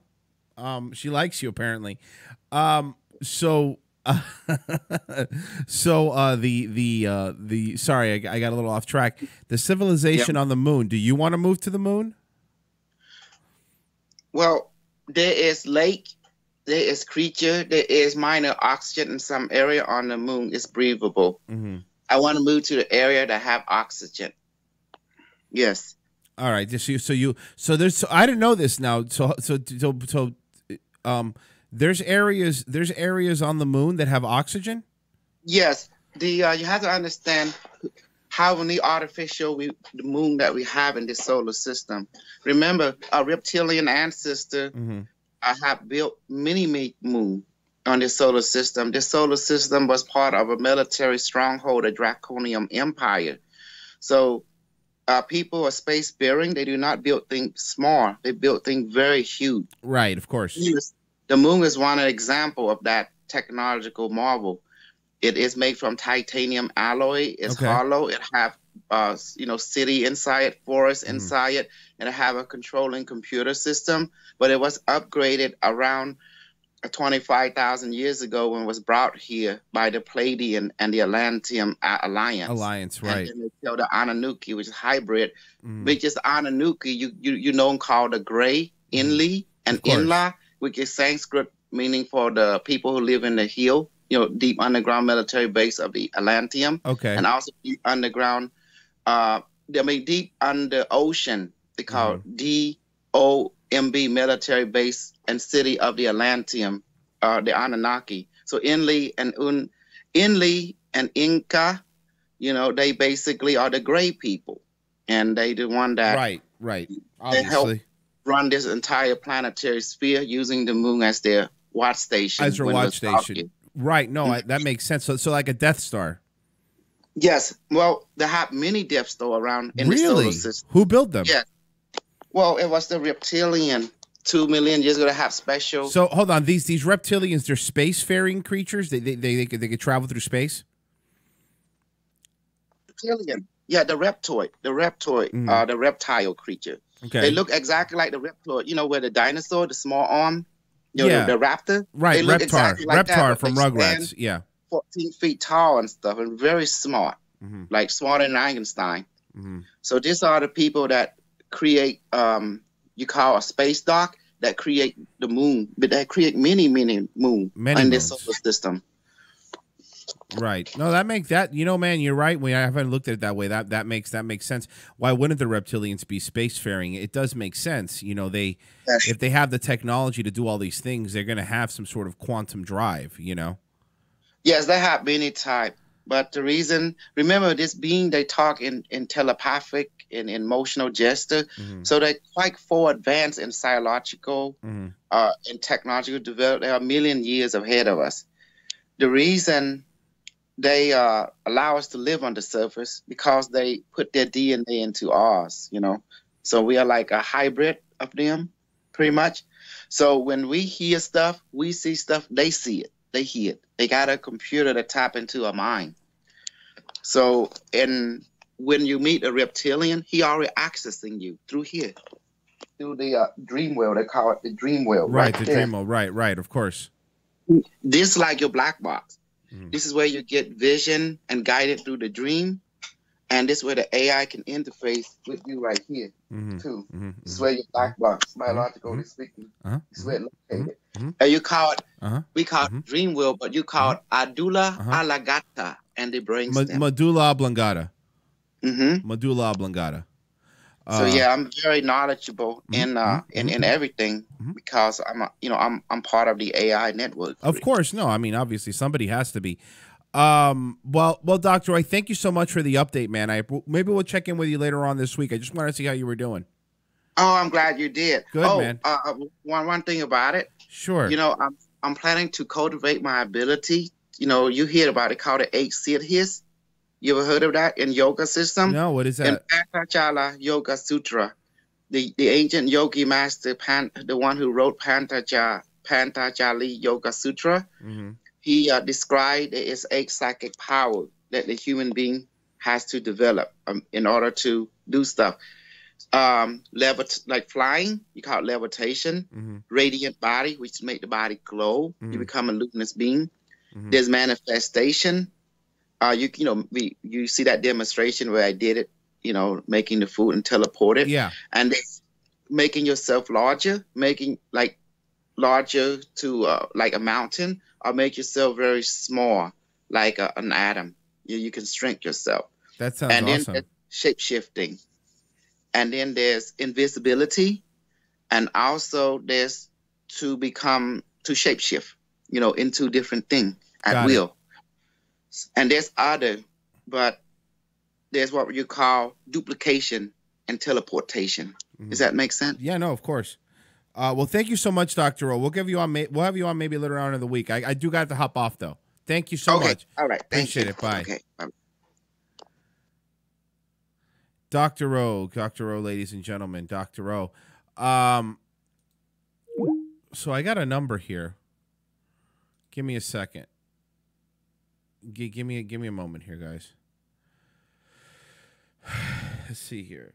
She likes you apparently. Sorry, I got a little off track. The civilization on the moon. Do you want to move to the moon? Well, there is lake, there is creature, there is minor oxygen in some area on the moon. It's breathable. Mm-hmm. I want to move to the area that have oxygen. Yes. All right. So there's. I didn't know this now. There's areas on the moon that have oxygen. Yes. You have to understand how many artificial the moon that we have in this solar system. Remember, our reptilian ancestor have built many moon, on the solar system. This solar system was part of a military stronghold, a draconian empire. So people are space-faring. They do not build things small. They build things very huge. Right, of course. The moon is one example of that technological marvel. It is made from titanium alloy. It's hollow. It have city inside, forest inside it, and it have a controlling computer system. But it was upgraded around 25,000 years ago when it was brought here by the Pleiadian and the Atlantean Alliance. Right. And then they killed the Anunnaki, which is hybrid, which is Anunnaki, you know, called the Gray, Inli, and Inla, which is Sanskrit meaning for the people who live in the hill, you know, deep underground military base of the Atlantean. Okay. And also deep underground, deep under ocean, they call it DOMB, military base and city of the Atlantean, the Anunnaki. So Inli and Inca, you know, they basically are the gray people. And they the one that right. They help run this entire planetary sphere using the moon as their watch station. As your watch station. Right. No, that makes sense. So like a Death Star. Yes. Well, they have many Death Star around in the solar system. Who built them? Yes. Well, it was the reptilian 2 million years ago to have special. So hold on, these reptilians, they're spacefaring creatures. They could travel through space. Reptilian. Yeah, the reptoid, the reptile creature. Okay. They look exactly like the reptoid. You know, where the dinosaur, the small arm, you know, the raptor. Right, they look Reptar. exactly like Reptar that, from they Rugrats. stand Yeah. 14 feet tall and stuff, and very smart, like smarter than Einstein. So these are the people that create, you call a space dock, that create the moon, but they create many moons in this solar system. Right. No, that makes that, you know, man, you're right. I haven't looked at it that way. That makes sense. Why wouldn't the reptilians be spacefaring? It does make sense. You know, if they have the technology to do all these things, they're going to have some sort of quantum drive, you know? Yes, they have many type. But the reason, remember, this being, they talk in telepathic and emotional gesture. So they're quite far advanced in psychological and technological development. They are a million years ahead of us. The reason they allow us to live on the surface because they put their DNA into ours, you know. So we are like a hybrid of them, pretty much. So when we hear stuff, we see stuff, they see it, they hear it. They got a computer to tap into a mind. So when you meet a reptilian, he already accessing you through here, through the dream world. They call it the dream world. Right, the dream world. Right, of course. This is like your black box. This is where you get vision and guided through the dream. And this is where the AI can interface with you right here, too. This is where your black box, biologically speaking, this is where it's located. And you call it, we call it dream world, but you call it Adula Alagata and the brainstem. Medulla oblongata. Medulla oblongata. So yeah, I'm very knowledgeable in everything because I'm part of the AI network. Of course, no. I mean, obviously, somebody has to be. Well, Dr. Roy, thank you so much for the update, man. Maybe we'll check in with you later on this week. I just wanted to see how you were doing. Oh, I'm glad you did. Good, man. One thing about it. Sure. You know, I'm planning to cultivate my ability. You know, you hear about it called the 8 siddhis. You ever heard of that in yoga system? No, what is that? In Patanjali Yoga Sutra, the ancient yogi master, the one who wrote Patanjali Yoga Sutra, he described it as 8 psychic power that the human being has to develop in order to do stuff. Like flying, you call it levitation. Radiant body, which make the body glow. You become a luminous being. There's manifestation. You see that demonstration where I did it, you know, making the food and teleport it. Yeah. And making yourself larger, making like larger to like a mountain, or make yourself very small, like an atom. You can shrink yourself. That sounds awesome. And then shape shifting. And then there's invisibility. And also there's to shape shift, you know, into different things at will. And there's but there's what you call duplication and teleportation. Does that make sense? Yeah, no, of course. Well, thank you so much, Dr. O. We'll have you on maybe later on in the week. I do got to hop off though. Thank you so much. All right. Appreciate it. Bye. Okay. Dr. O, ladies and gentlemen, Dr. O. So I got a number here. Give me a second. Give me a moment here, guys. Let's see here.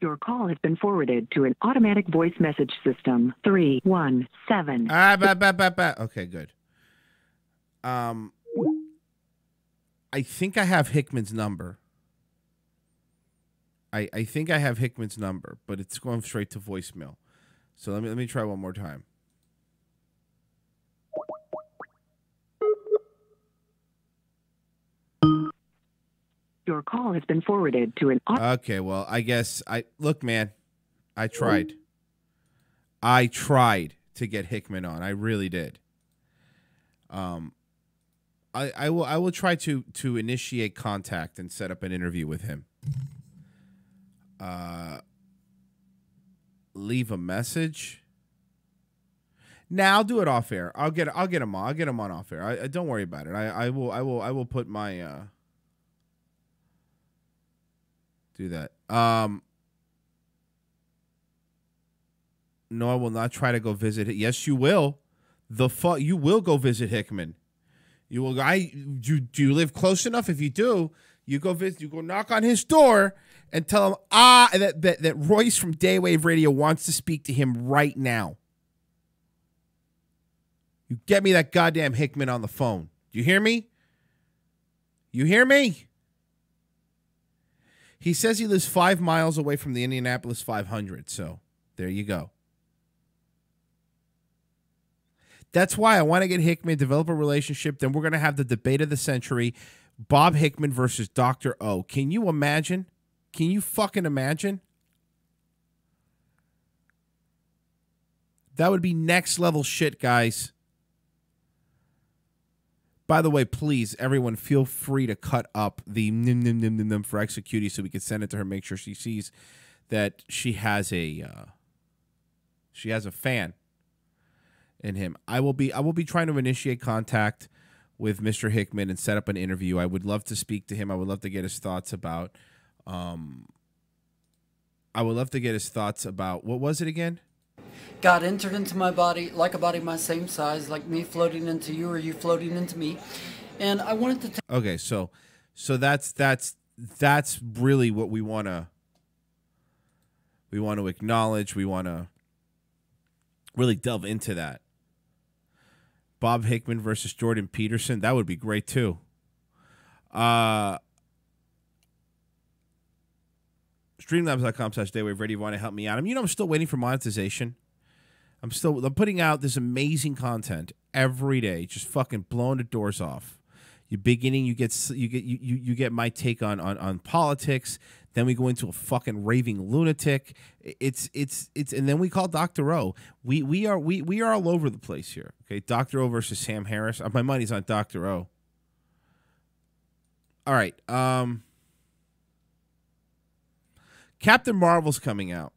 Your call has been forwarded to an automatic voice message system. 317. Okay, good. I think I have Hickman's number. I think I have Hickman's number, but it's going straight to voicemail. So let me try one more time. Your call has been forwarded to an Okay, well, I guess look, man, I tried. I tried to get Hickman on. I really did. I will try to initiate contact and set up an interview with him. Leave a message. Now I'll do it off air. I'll get him on. I'll get him on off air. Don't worry about it. I will put my do that. No, I will not try to go visit it. Yes, you will. You will go visit Hickman. You will. Do you live close enough? If you do, you go visit. You go knock on his door and tell him that Royce from Daywave Radio wants to speak to him right now. You get me that goddamn Hickman on the phone. Do you hear me? You hear me? He says he lives 5 miles away from the Indianapolis 500. So there you go. That's why I want to get Hickman, develop a relationship. Then we're going to have the debate of the century. Bob Hickman versus Dr. O. Can you imagine? Can you fucking imagine? That would be next level shit, guys. By the way, please, everyone, feel free to cut up the nim for executee so we can send it to her. Make sure she sees that she has a fan in him. I will be trying to initiate contact with Mr. Hickman and set up an interview. I would love to speak to him. I would love to get his thoughts about. What was it again? God entered into my body like a body my same size, like me floating into you or you floating into me. And I wanted to okay, so that's really what we want to acknowledge. We want to really delve into that. Bob Hickman versus Jordan Peterson, that would be great too. Streamlabs.com/Daywave Radio. Want to help me out? I'm still waiting for monetization. I'm putting out this amazing content every day, just fucking blowing the doors off. You get my take on politics. Then we go into a fucking raving lunatic. It's and then we call Dr. O. We are all over the place here. Okay, Dr. O versus Sam Harris. My money's on Dr. O. All right. Captain Marvel's coming out.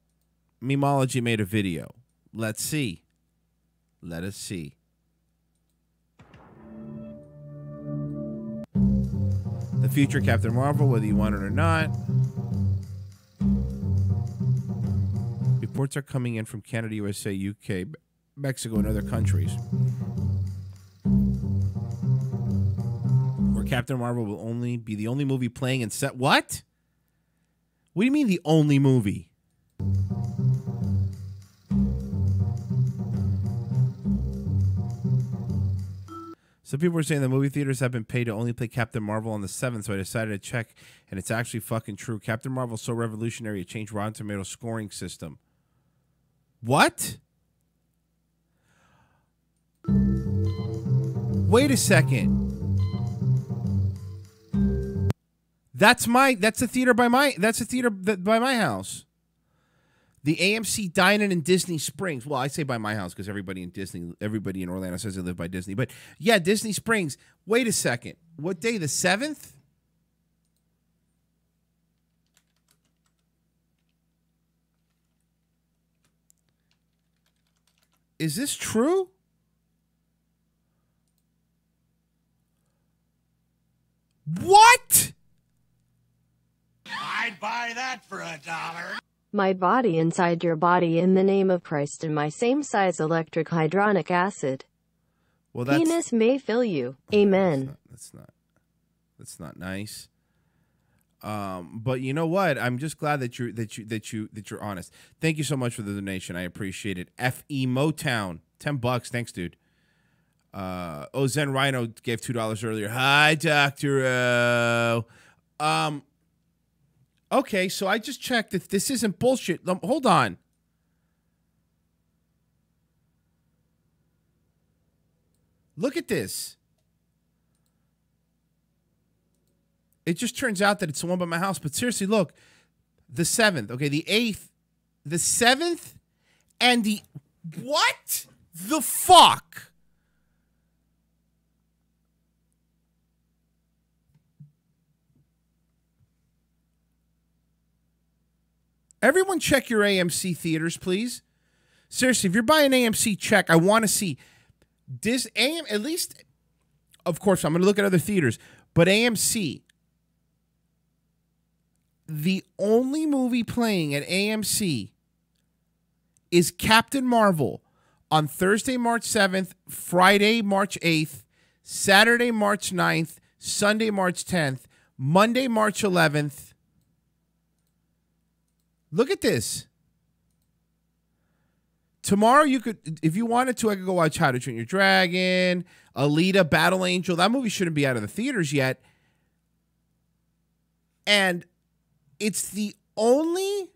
Memology made a video. Let's see. Let us see. The future Captain Marvel, whether you want it or not. Reports are coming in from Canada, USA, UK, Mexico, and other countries, where Captain Marvel will only be the only movie playing in set. What? What do you mean the only movie? Some people were saying the movie theaters have been paid to only play Captain Marvel on the 7th, so I decided to check, and it's actually fucking true. Captain Marvel's so revolutionary, it changed Rotten Tomatoes' scoring system. What? Wait a second. That's a theater by my house. The AMC Dine-In in Disney Springs. Well, I say by my house because everybody in Orlando says they live by Disney. But yeah, Disney Springs. Wait a second. What day? The 7th? Is this true? What? I'd buy that for $1. My body inside your body in the name of Christ and my same-size electric hydronic acid. Well, that's, penis may fill you. Amen. That's not nice. But you know what? I'm just glad that you're honest. Thank you so much for the donation. I appreciate it. FE Motown, $10. Thanks, dude. Zen Rhino gave $2 earlier. Hi, Dr. O. Okay, so I just checked if this isn't bullshit. Hold on. Look at this. It just turns out that it's the one by my house. But seriously, look. The 7th. Okay, the 8th. The 7th. And the... What the fuck? Everyone check your AMC theaters, please. Seriously, if you're buying AMC, check. I want to see this at least, of course, I'm going to look at other theaters, but AMC, the only movie playing at AMC is Captain Marvel on Thursday, March 7th, Friday, March 8th, Saturday, March 9th, Sunday, March 10th, Monday, March 11th. Look at this. Tomorrow you could, if you wanted to, I could go watch How to Train Your Dragon, Alita, Battle Angel. That movie shouldn't be out of the theaters yet. And it's the only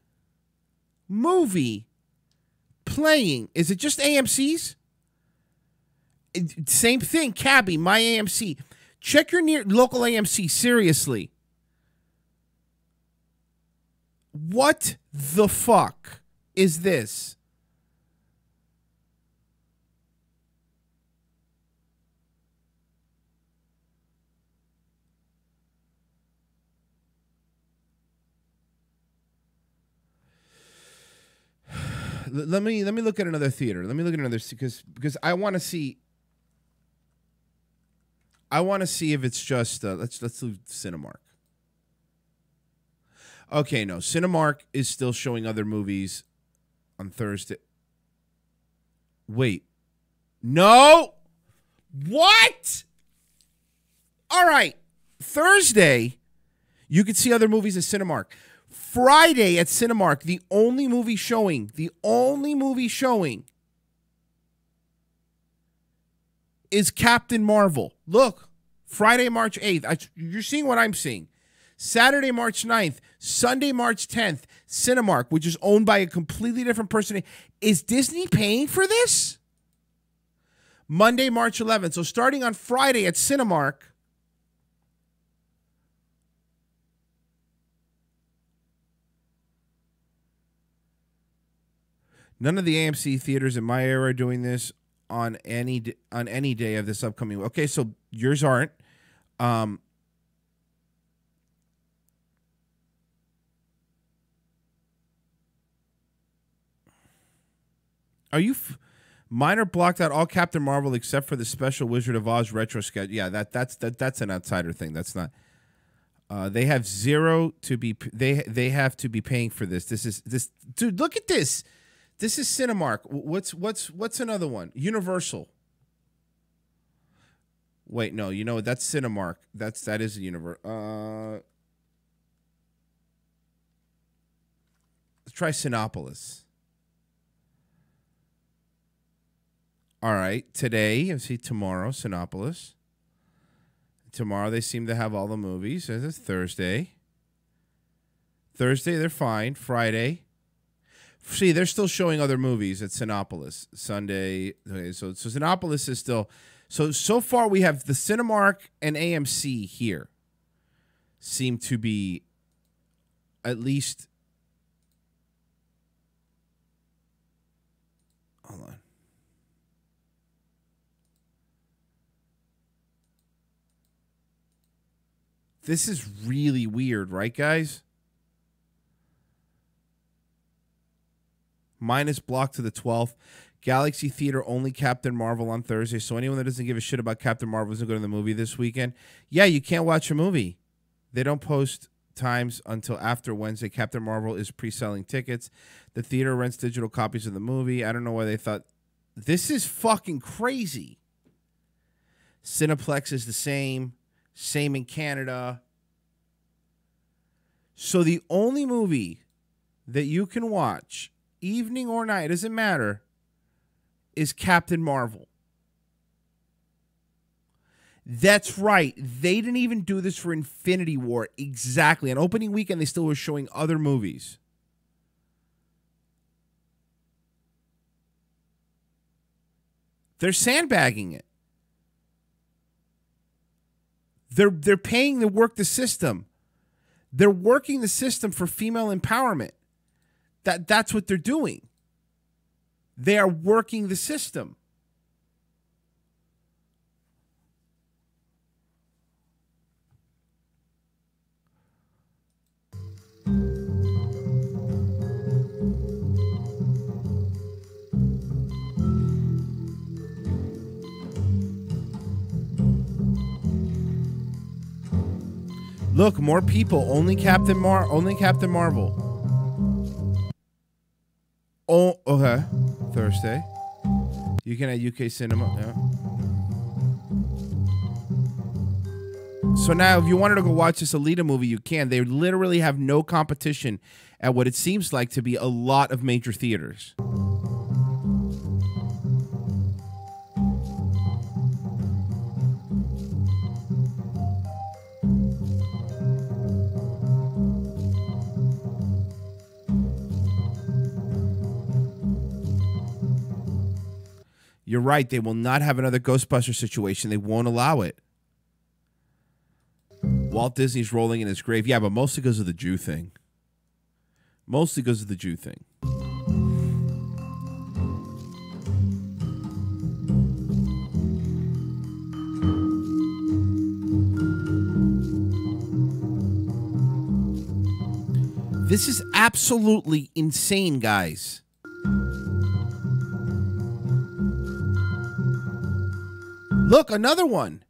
movie playing. Is it just AMC's? Same thing, Cabby, my AMC. Check your local AMC, seriously. What the fuck is this? Let me look at another theater. Let me look at another because I want to see. I want to see if it's just let's leave Cinemark. Okay, no. Cinemark is still showing other movies on Thursday. Wait. No! What? All right. Thursday, you could see other movies at Cinemark. Friday at Cinemark, the only movie showing is Captain Marvel. Look, Friday, March 8th. You're seeing what I'm seeing. Saturday, March 9th, Sunday, March 10th, Cinemark, which is owned by a completely different person. Is Disney paying for this? Monday, March 11th. So starting on Friday at Cinemark, none of the AMC theaters in my area are doing this on any day of this upcoming. Okay, so yours aren't. Are you mine are blocked out all Captain Marvel except for the special Wizard of Oz retro sketch? Yeah, that's an outsider thing. That's not. They have zero to be. They have to be paying for this. This dude. Look at this. This is Cinemark. What's another one? Universal. Wait, no. You know that's Cinemark. That is a Universal. Let's try Cinepolis. All right, today, see tomorrow, Cinepolis. Tomorrow they seem to have all the movies. It's Thursday. Thursday, they're fine. Friday. See, they're still showing other movies at Cinepolis. Sunday. Okay, so Cinepolis is still... So far we have the Cinemark and AMC here. Seem to be at least This is really weird, right, guys? Mine is blocked to the 12th. Galaxy Theater only Captain Marvel on Thursday. So anyone that doesn't give a shit about Captain Marvel isn't going to the movie this weekend. Yeah, you can't watch a movie. They don't post times until after Wednesday. Captain Marvel is pre-selling tickets. The theater rents digital copies of the movie. I don't know why they thought. This is fucking crazy. Cineplex is the same. Same in Canada. So the only movie that you can watch, evening or night, doesn't matter, is Captain Marvel. That's right. They didn't even do this for Infinity War. Exactly. On opening weekend, they still were showing other movies. They're sandbagging it. They're paying to work the system. They're working the system for female empowerment. That's what they're doing. They are working the system. Look, more people. Only Captain Marvel. Oh, okay. Thursday. You can at UK Cinema. Yeah. So now, if you wanted to go watch this Alita movie, you can. They literally have no competition at what it seems like to be a lot of major theaters. You're right. They will not have another Ghostbuster situation. They won't allow it. Walt Disney's rolling in his grave. Yeah, but mostly because of the Jew thing. Mostly because of the Jew thing. This is absolutely insane, guys. Look, another one.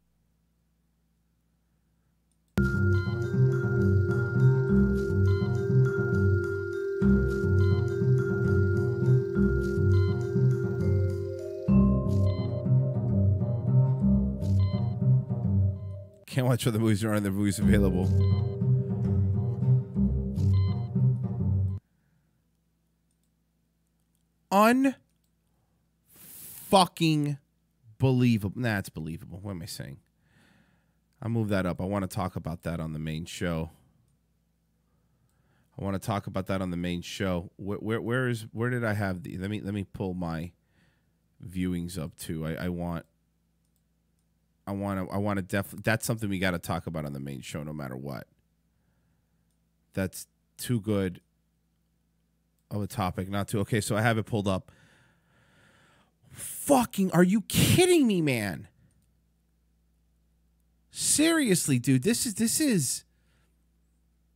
Can't watch other movies around the movies available. Unfucking believable. Nah, it's believable. What am I saying? I'll move that up. I want to talk about that on the main show. Where did I have the? Let me pull my viewings up too. I want to definitely. That's something we got to talk about on the main show, no matter what. That's too good of a topic not to. Okay, so I have it pulled up. Fucking, are you kidding me, man? Seriously, dude, this is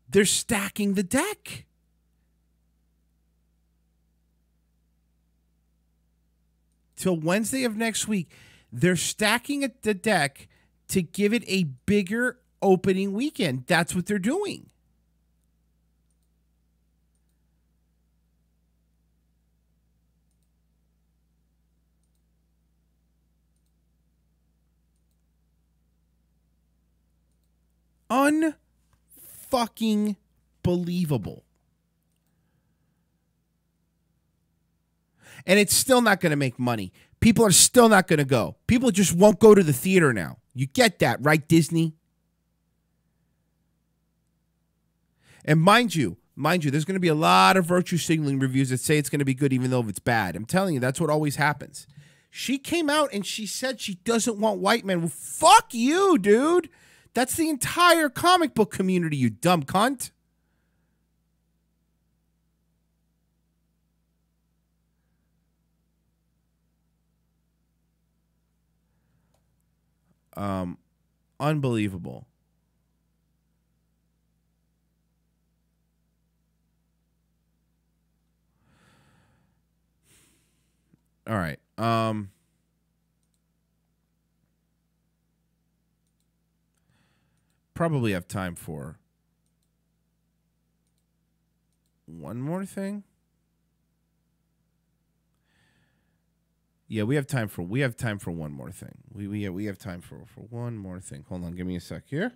they're stacking the deck. Till Wednesday of next week, they're stacking the deck to give it a bigger opening weekend. That's what they're doing. Unfucking believable. And it's still not going to make money. People are still not going to go. People just won't go to the theater now. You get that, right, Disney? And mind you, there's going to be a lot of virtue signaling reviews that say it's going to be good even though it's bad. I'm telling you, that's what always happens. She came out and she said she doesn't want white men. Well, fuck you, dude. That's the entire comic book community, you dumb cunt. Unbelievable. All right. Probably have time for one more thing. Yeah, we have time for one more thing. We have time for one more thing. Hold on, give me a sec here.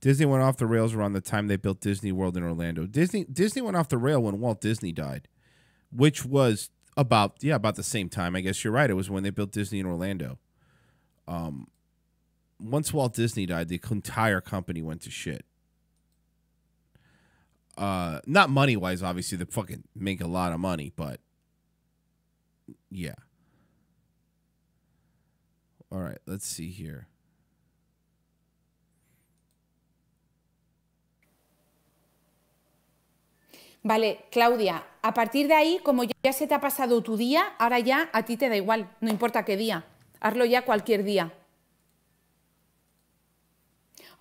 Disney went off the rails around the time they built Disney World in Orlando. Disney went off the rail when Walt Disney died, which was about the same time. I guess you're right. It was when they built Disney in Orlando. Once Walt Disney died, the entire company went to shit. Not money wise, obviously they fucking make a lot of money, but yeah. All right, let's see here. Vale, Claudia, a partir de ahí, como ya se te ha pasado tu día, ahora ya a ti te da igual, no importa qué día. Hazlo ya cualquier día.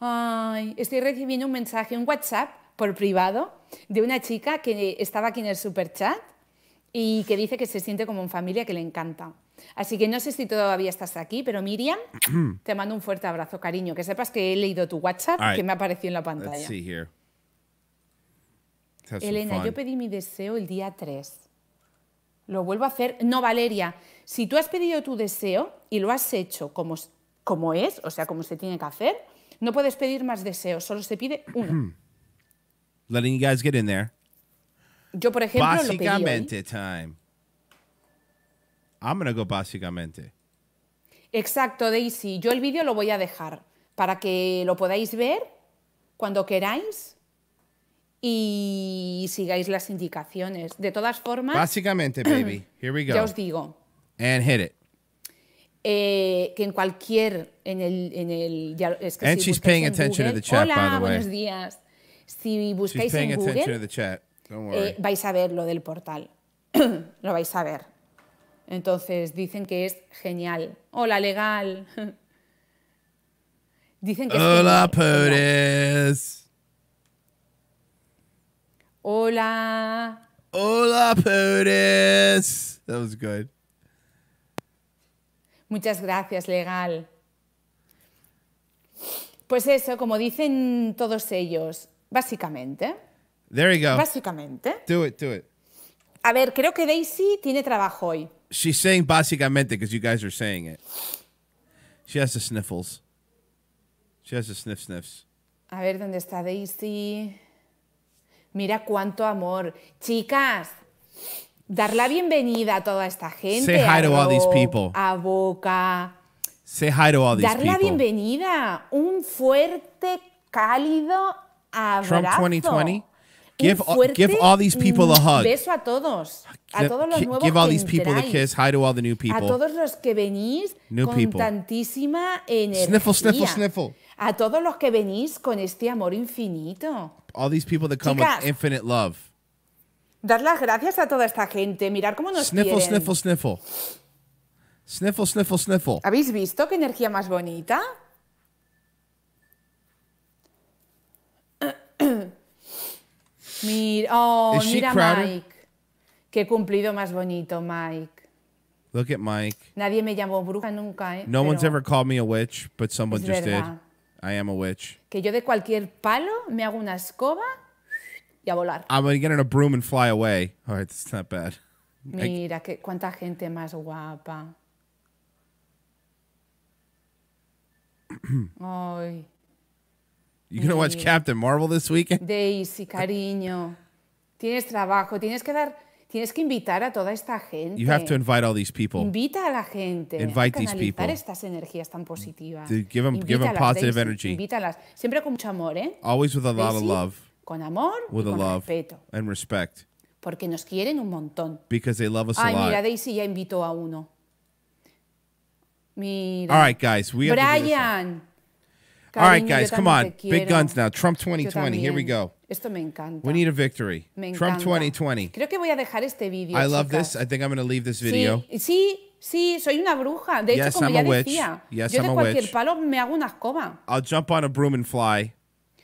Ay, estoy recibiendo un mensaje, un WhatsApp por privado de una chica que estaba aquí en el superchat y que dice que se siente como en familia, que le encanta. Así que no sé si todavía estás aquí, pero Miriam, te mando un fuerte abrazo, cariño. Que sepas que he leído tu WhatsApp, que me ha aparecido en la pantalla. Let's see here. Elena, yo pedí mi deseo el día 3. Lo vuelvo a hacer. No, Valeria, si tú has pedido tu deseo y lo has hecho como es, o sea, como se tiene que hacer, no puedes pedir más deseos, solo se pide uno. Letting you guys get in there. Yo, por ejemplo, Básicamente lo pedí hoy. time. I'm gonna go básicamente. Exacto, Daisy. Yo el vídeo lo voy a dejar para que lo podáis ver cuando queráis y sigáis las indicaciones. De todas formas... Básicamente, baby. Here we go. Ya os digo. And hit it. Que en cualquier... es que And si she's paying buscáis en attention Google, to the chat, hola, by the way. buenos días. Si buscáis She's paying en attention Google, to the chat. Don't worry. vais a ver lo del portal. Lo vais a ver. Entonces, dicen que es genial. Hola, legal. Dicen que es Hola, genial. Putes. Hola. Hola, Putes. That was good. Muchas gracias, legal. Pues eso, como dicen todos ellos, básicamente. There you go. Básicamente. Do it, do it. A ver, creo que Daisy tiene trabajo hoy. She's saying básicamente because you guys are saying it. She has the sniffles. She has the sniffs. A ver, ¿dónde está Daisy? Mira cuánto amor. Chicas, dar la bienvenida a toda esta gente. Say hi to all these Rowe, people. A Boca. Say hi to all these Dar la people. bienvenida. Un fuerte, cálido abrazo. Trump 2020. Give all these people a hug. Beso a todos. A todos los nuevos Give all que these people a entráis. kiss. Hi to all the new A people. todos los que venís New con people. tantísima energía. Sniffle, sniffle, sniffle. A todos los que venís con este amor infinito. All these people that come Chicas, with infinite love. Dar las gracias a toda esta gente. Mirar cómo nos Sniffle, quieren. sniffle, sniffle. Sniffle, sniffle, sniffle. ¿Habéis visto qué energía más bonita? Mira, Is she mira Crowder? Mike. Qué cumplido más bonito, Mike. Look at Mike. Nadie me llamó bruja nunca, ¿eh? No Pero one's ever called me a witch, but someone es just did. verdad. I am a witch. Que yo de cualquier palo me hago una escoba y a volar. I'm gonna get in a broom and fly away. All right, that's not bad. Mira, cuánta gente más guapa. Ay. You gonna watch Mira. Captain Marvel this weekend? Daisy, cariño. Tienes trabajo, tienes que invitar a toda esta gente. You have to invite all these people. Invita a la gente Invite a these canalizar people. estas energías tan positivas. To give 'em Invítalas, positive Daisy, energy. Invítalas. Siempre con mucho amor, ¿eh? Always with a lot of Daisy, love. Con amor With y a con love respeto. and respect. Porque nos quieren un montón. Because they love us Ay, a lot. mira, Daisy ya invitó a uno. Mira. All right, guys, we have to do this one. Brian. All right, Cariño, guys, yo come on. también te Big quiero. guns now. Trump Yo 2020. Here we también. go. Esto me encanta. We need a victory. Me Trump encanta. 2020. Creo que voy a dejar este vídeo. I love chicas. this. I think I'm going to leave this video. Sí, soy una bruja. De hecho, Yes, como I'm ya a witch. decía, Yes, yo I'm de a cualquier witch. palo me hago una escoba. I'll jump on a broom and fly.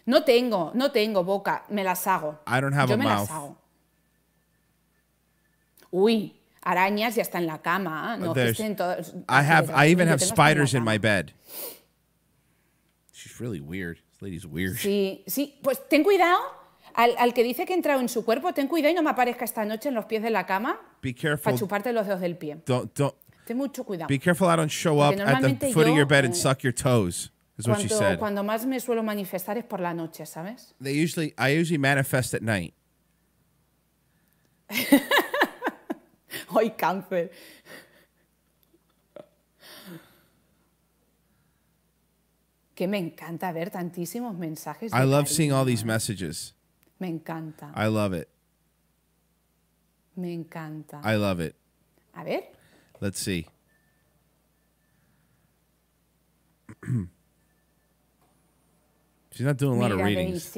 No tengo boca, me las hago. I don't have Yo a me mouth. las hago. Uy, arañas ya está en la cama. No, que estén todos, I even yo have tengo hasta en la spiders in cama. my bed. She's really weird. This lady's weird. Sí, pues ten cuidado. Al que dice que he entrado en su cuerpo, ten cuidado y no me aparezca esta noche en los pies de la cama Be careful. para chuparte los dedos del pie. Don't. Ten mucho cuidado. Be careful I don't show up Porque at the normalmente foot of yo, your bed and suck your toes. Is what she said. Cuando más me suelo manifestar es por la noche, ¿sabes? I usually manifest at night. Hoy cáncer. Que me encanta ver tantísimos mensajes. I love seeing all these messages. Me encanta. I love it. Me encanta. I love it. A ver. Let's see. She's not doing a lot of Mira, readings.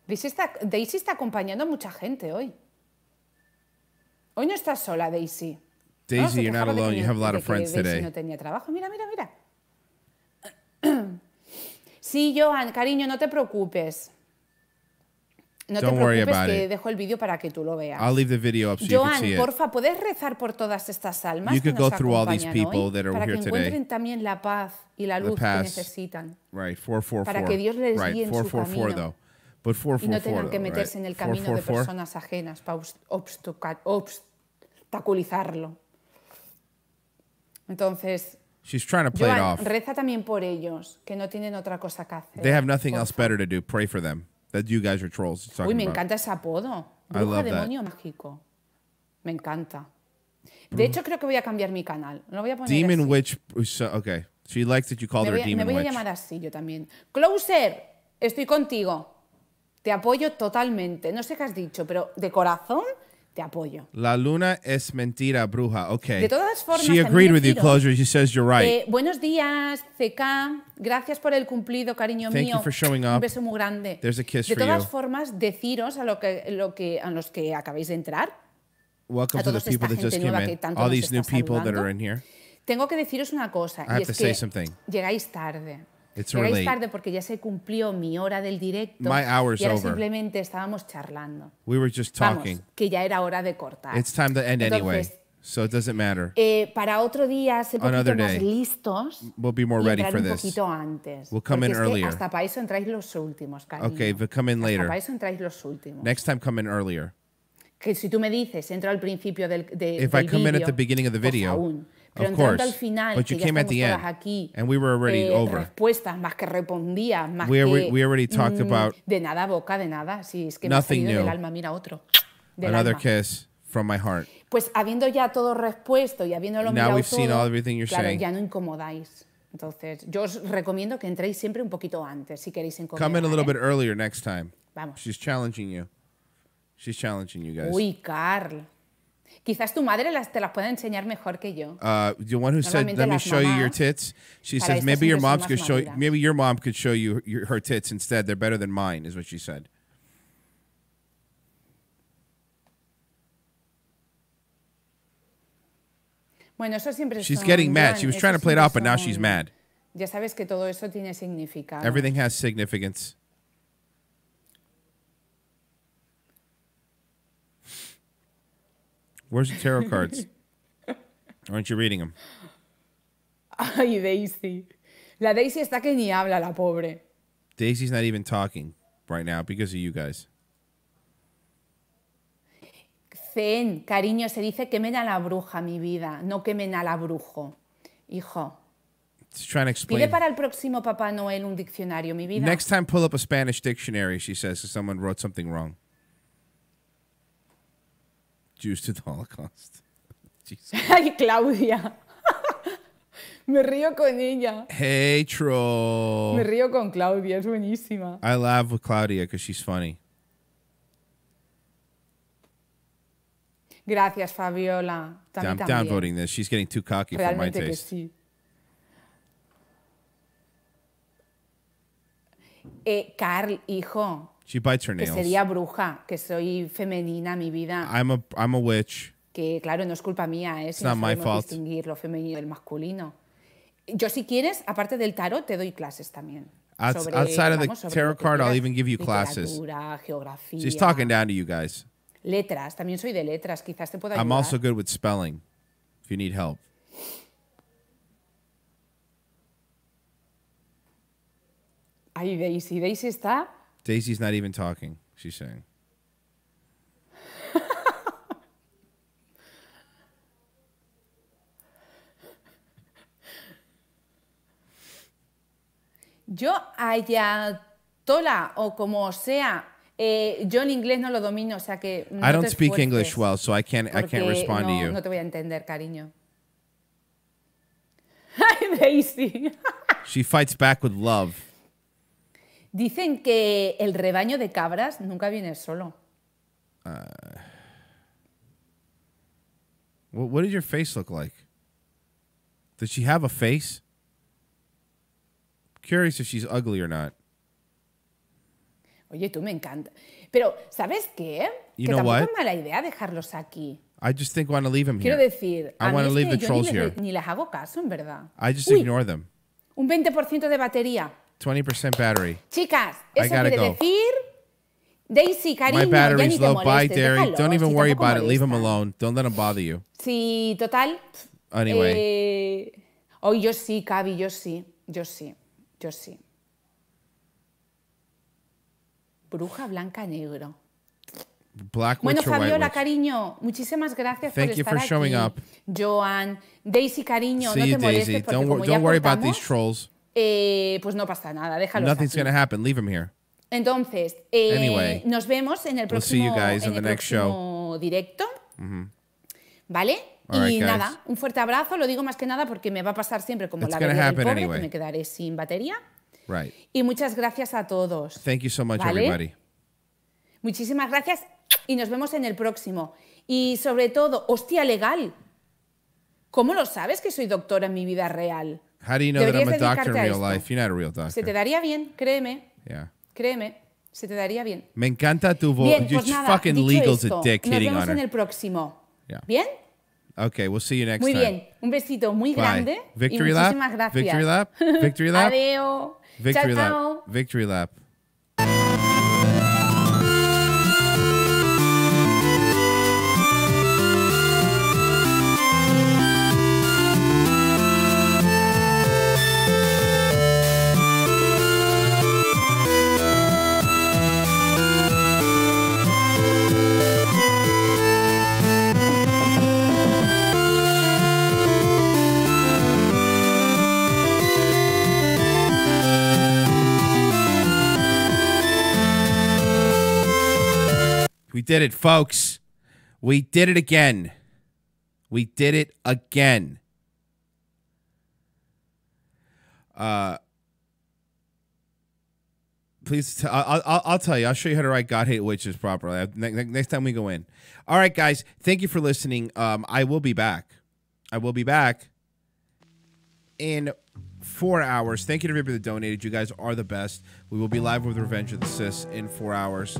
Daisy está acompañando a mucha gente hoy. Hoy no estás sola, Daisy. Daisy, you're not alone. You have a lot of friends Daisy today. no tenía trabajo. Mira. Sí, Joan, cariño, no te preocupes. No te Don't worry preocupes about que it. dejo el vídeo para que tú lo veas. I'll leave the video up so you can Joan, see it. porfa, ¿puedes rezar por todas estas almas You que could go nos through all these acompañan people hoy, that are para here que today. encuentren también la paz y la The luz que past. necesitan? Right, 444. Para que Dios les right, guíe en su 444 camino. though. But 444 Y no tengan que though, meterse right? en el camino de 444? personas ajenas para obstaculizarlo. Entonces, She's trying to play it Joan, off. reza también por ellos, que no tienen otra cosa que hacer. They have nothing Por else favor. better to do. Pray for them. That you guys are trolls. She's talking Uy, me about. encanta ese apodo. I Bruja, love that. demonio mágico. Me encanta. De hecho, creo que voy a cambiar mi canal. Lo voy a poner Demon así. Witch. Okay. She likes that you called her a Me Demon voy a Witch. llamar así yo también. Closer, estoy contigo. Te apoyo totalmente. No sé qué has dicho, pero de corazón te apoyo. La luna es mentira, bruja. Okay. De todas formas, she agreed también with you, deciros, Closer. She says you're right. Buenos días, CK. Gracias por el cumplido, cariño Thank mío. you for showing up. Un beso muy grande. There's a kiss de for todas you. formas, deciros a los que acabáis de entrar, Welcome a to the todos esta people that just gente came nueva que in. tanto All nos these new está people that saludando. are in here. tengo que deciros una cosa. I have y to es say que something. llegáis tarde. It's Llegáis late. tarde porque ya se cumplió mi hora del directo. My hour's y ahora over. simplemente estábamos charlando. We were just talking. Vamos, que ya era hora de cortar. It's time to end anyway, Entonces, so it doesn't matter. Para otro día, ser un Another poquito más day. listos We'll be more y ready entrar for un this. poquito antes. We'll come in Porque es que earlier. hasta para eso entráis los últimos, cariño. Okay, but come in later. Hasta para eso entráis los últimos. Next time, come in earlier. Que si tú me dices, entro al principio del If del I come in at vídeo, the beginning of the pues video, aún. Pero of entrando course. al final, But que you ya came at estamos the todas end, aquí, and we were already over. respuestas más que respondías, más We que already talked about de nada boca, de nada. Sí, es que me ha nothing salido del new. alma, mira otro. Del Another alma. kiss from my heart. Pues habiendo ya todo respuesto y habiéndolo Now mirado we've seen todo, all everything you're claro, saying. ya no incomodáis. Entonces, yo os recomiendo que entréis siempre un poquito antes si queréis incomodar. Come in a little bit earlier next time. Vamos. She's challenging you. She's challenging you guys. Uy, Carl. Quizás tu madre te las pueda enseñar mejor que yo. The one who said, Normalmente "Let me las show you your mamás, tits." She para says, estas "Maybe your siempre son mom más could show. maduras. Maybe your mom could show you her tits instead. They're better than mine," is what she said. Bueno, eso siempre She's son, getting mad. Joan, She was eso trying to play it siempre off, but now son- she's mad. Ya sabes que todo eso tiene significado. Everything has significance. Where's the tarot cards? Aren't you reading them? Ay, Daisy. La Daisy está que ni habla, la pobre. Daisy's not even talking right now because of you guys. Zen, cariño, se dice quemen a la bruja, mi vida, no quemen al brujo. Hijo, She's trying to pide explain. para el próximo Papá Noel un diccionario, mi vida. Next time, pull up a Spanish dictionary, she says, if someone wrote something wrong. Jews to the Holocaust. Jesus. Ay, Claudia. Me río con ella. Hey, troll. Me río con Claudia, es buenísima. I laugh with Claudia because she's funny. Gracias, Fabiola. I'm También. downvoting this. She's getting too cocky for my Realmente que taste. sí. Carl, hijo, She bites her que nails. sería bruja, que soy femenina, mi vida. I'm a witch. Que claro, no es culpa mía, si It's no not my sabemos fault. distinguir lo femenino del masculino. Yo, si quieres, aparte del tarot, te doy clases también. Outside of the tarot card, I'll even give you classes. Geografía. She's talking down to you guys. Letras, también soy de letras, quizás te pueda ayudar. I'm also good with spelling, if you need help. Ay, Daisy está... Daisy's not even talking, she's saying. Yo, ayatola, o como sea, yo el inglés no lo domino, o sea que no I don't speak English well, so I can't respond to you. No te voy a entender, cariño. Ay, Daisy. She fights back with love. Dicen que el rebaño de cabras nunca viene solo. What does your face look like? Does she have a face? Curious if she's ugly or not. Oye, tú me encanta. Pero, ¿sabes qué? You que know tampoco what? es mala idea dejarlos aquí. I just think I want to leave him Quiero here. decir, I a want mí to es leave que the yo trolls here. ni les hago caso, en verdad. I just Uy, ignore them. Un 20% de batería. 20% battery. Chicas, I eso gotta quiere go. decir... Daisy, cariño, My battery's ya ni te low. Bye, molestes, Derry. déjalo, Don't even si worry tampoco about it. Leave him molesta. alone. Don't let him bother you. Sí, total. Anyway. Hoy yo sí, Cavi, yo sí. Bruja blanca negro. Black Bueno, Witch or White Fabiola, Witch? cariño, muchísimas gracias Thank por you estar for showing aquí. up. Joan, Daisy, cariño, See no you, te molestes Daisy. porque como ya Don't worry about cortamos, these trolls. pues no pasa nada, déjalos Nothing's aquí. going to happen. Leave him here. Entonces, Anyway, nos vemos en el we'll see you próximo, guys on the next show. directo, Mhm. ¿vale? All right, y guys. nada, un fuerte abrazo, lo digo más que nada porque me va a pasar siempre como It's la gonna avería del happen pobre, anyway. que me quedaré sin batería. Right. Y muchas gracias a todos. Thank you so much, ¿Vale? everybody. Muchísimas gracias y nos vemos en el próximo. Y sobre todo, hostia, legal. ¿Cómo lo sabes que soy doctora en mi vida real? How do you know that I'm a Deberías doctor in dedicarte a real esto. life? You're not a real doctor. Se te daría bien, créeme. Yeah. Créeme, se te daría bien. Me encanta tu voz. Bien, You're pues nada, fucking dicho legal's esto, a dick nos hitting vemos on en her. el próximo. Yeah. ¿Bien? Okay, we'll see you next Muy time. bien. Un besito muy Bye. grande. Victory y lap? muchísimas gracias. Victory lap? Victory lap? Adeo. Victory chao, lap. chao. Victory lap. We did it, folks. We did it again. We did it again. Please, I'll tell you. I'll show you how to write God Hate Witches properly next time we go in. All right, guys. Thank you for listening. I will be back. I will be back in 4 hours. Thank you to everybody that donated. You guys are the best. We will be live with Revenge of the Sis in 4 hours.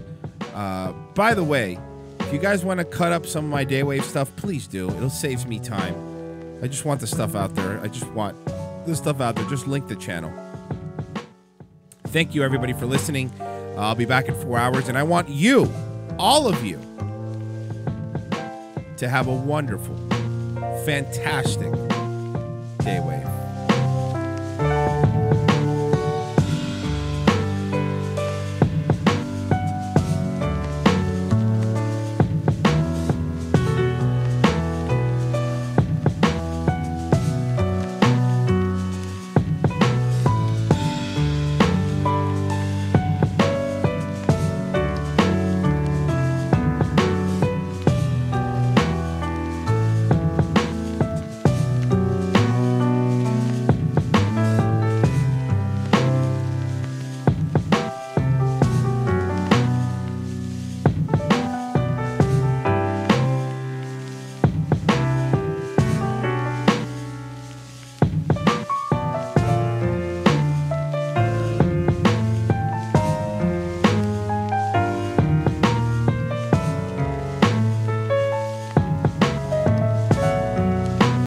By the way, if you guys want to cut up some of my Daywave stuff, please do. It'll save me time. I just want the stuff out there. I just want this stuff out there. Just link the channel. Thank you, everybody, for listening. I'll be back in 4 hours, and I want you, all of you, to have a wonderful, fantastic Daywave.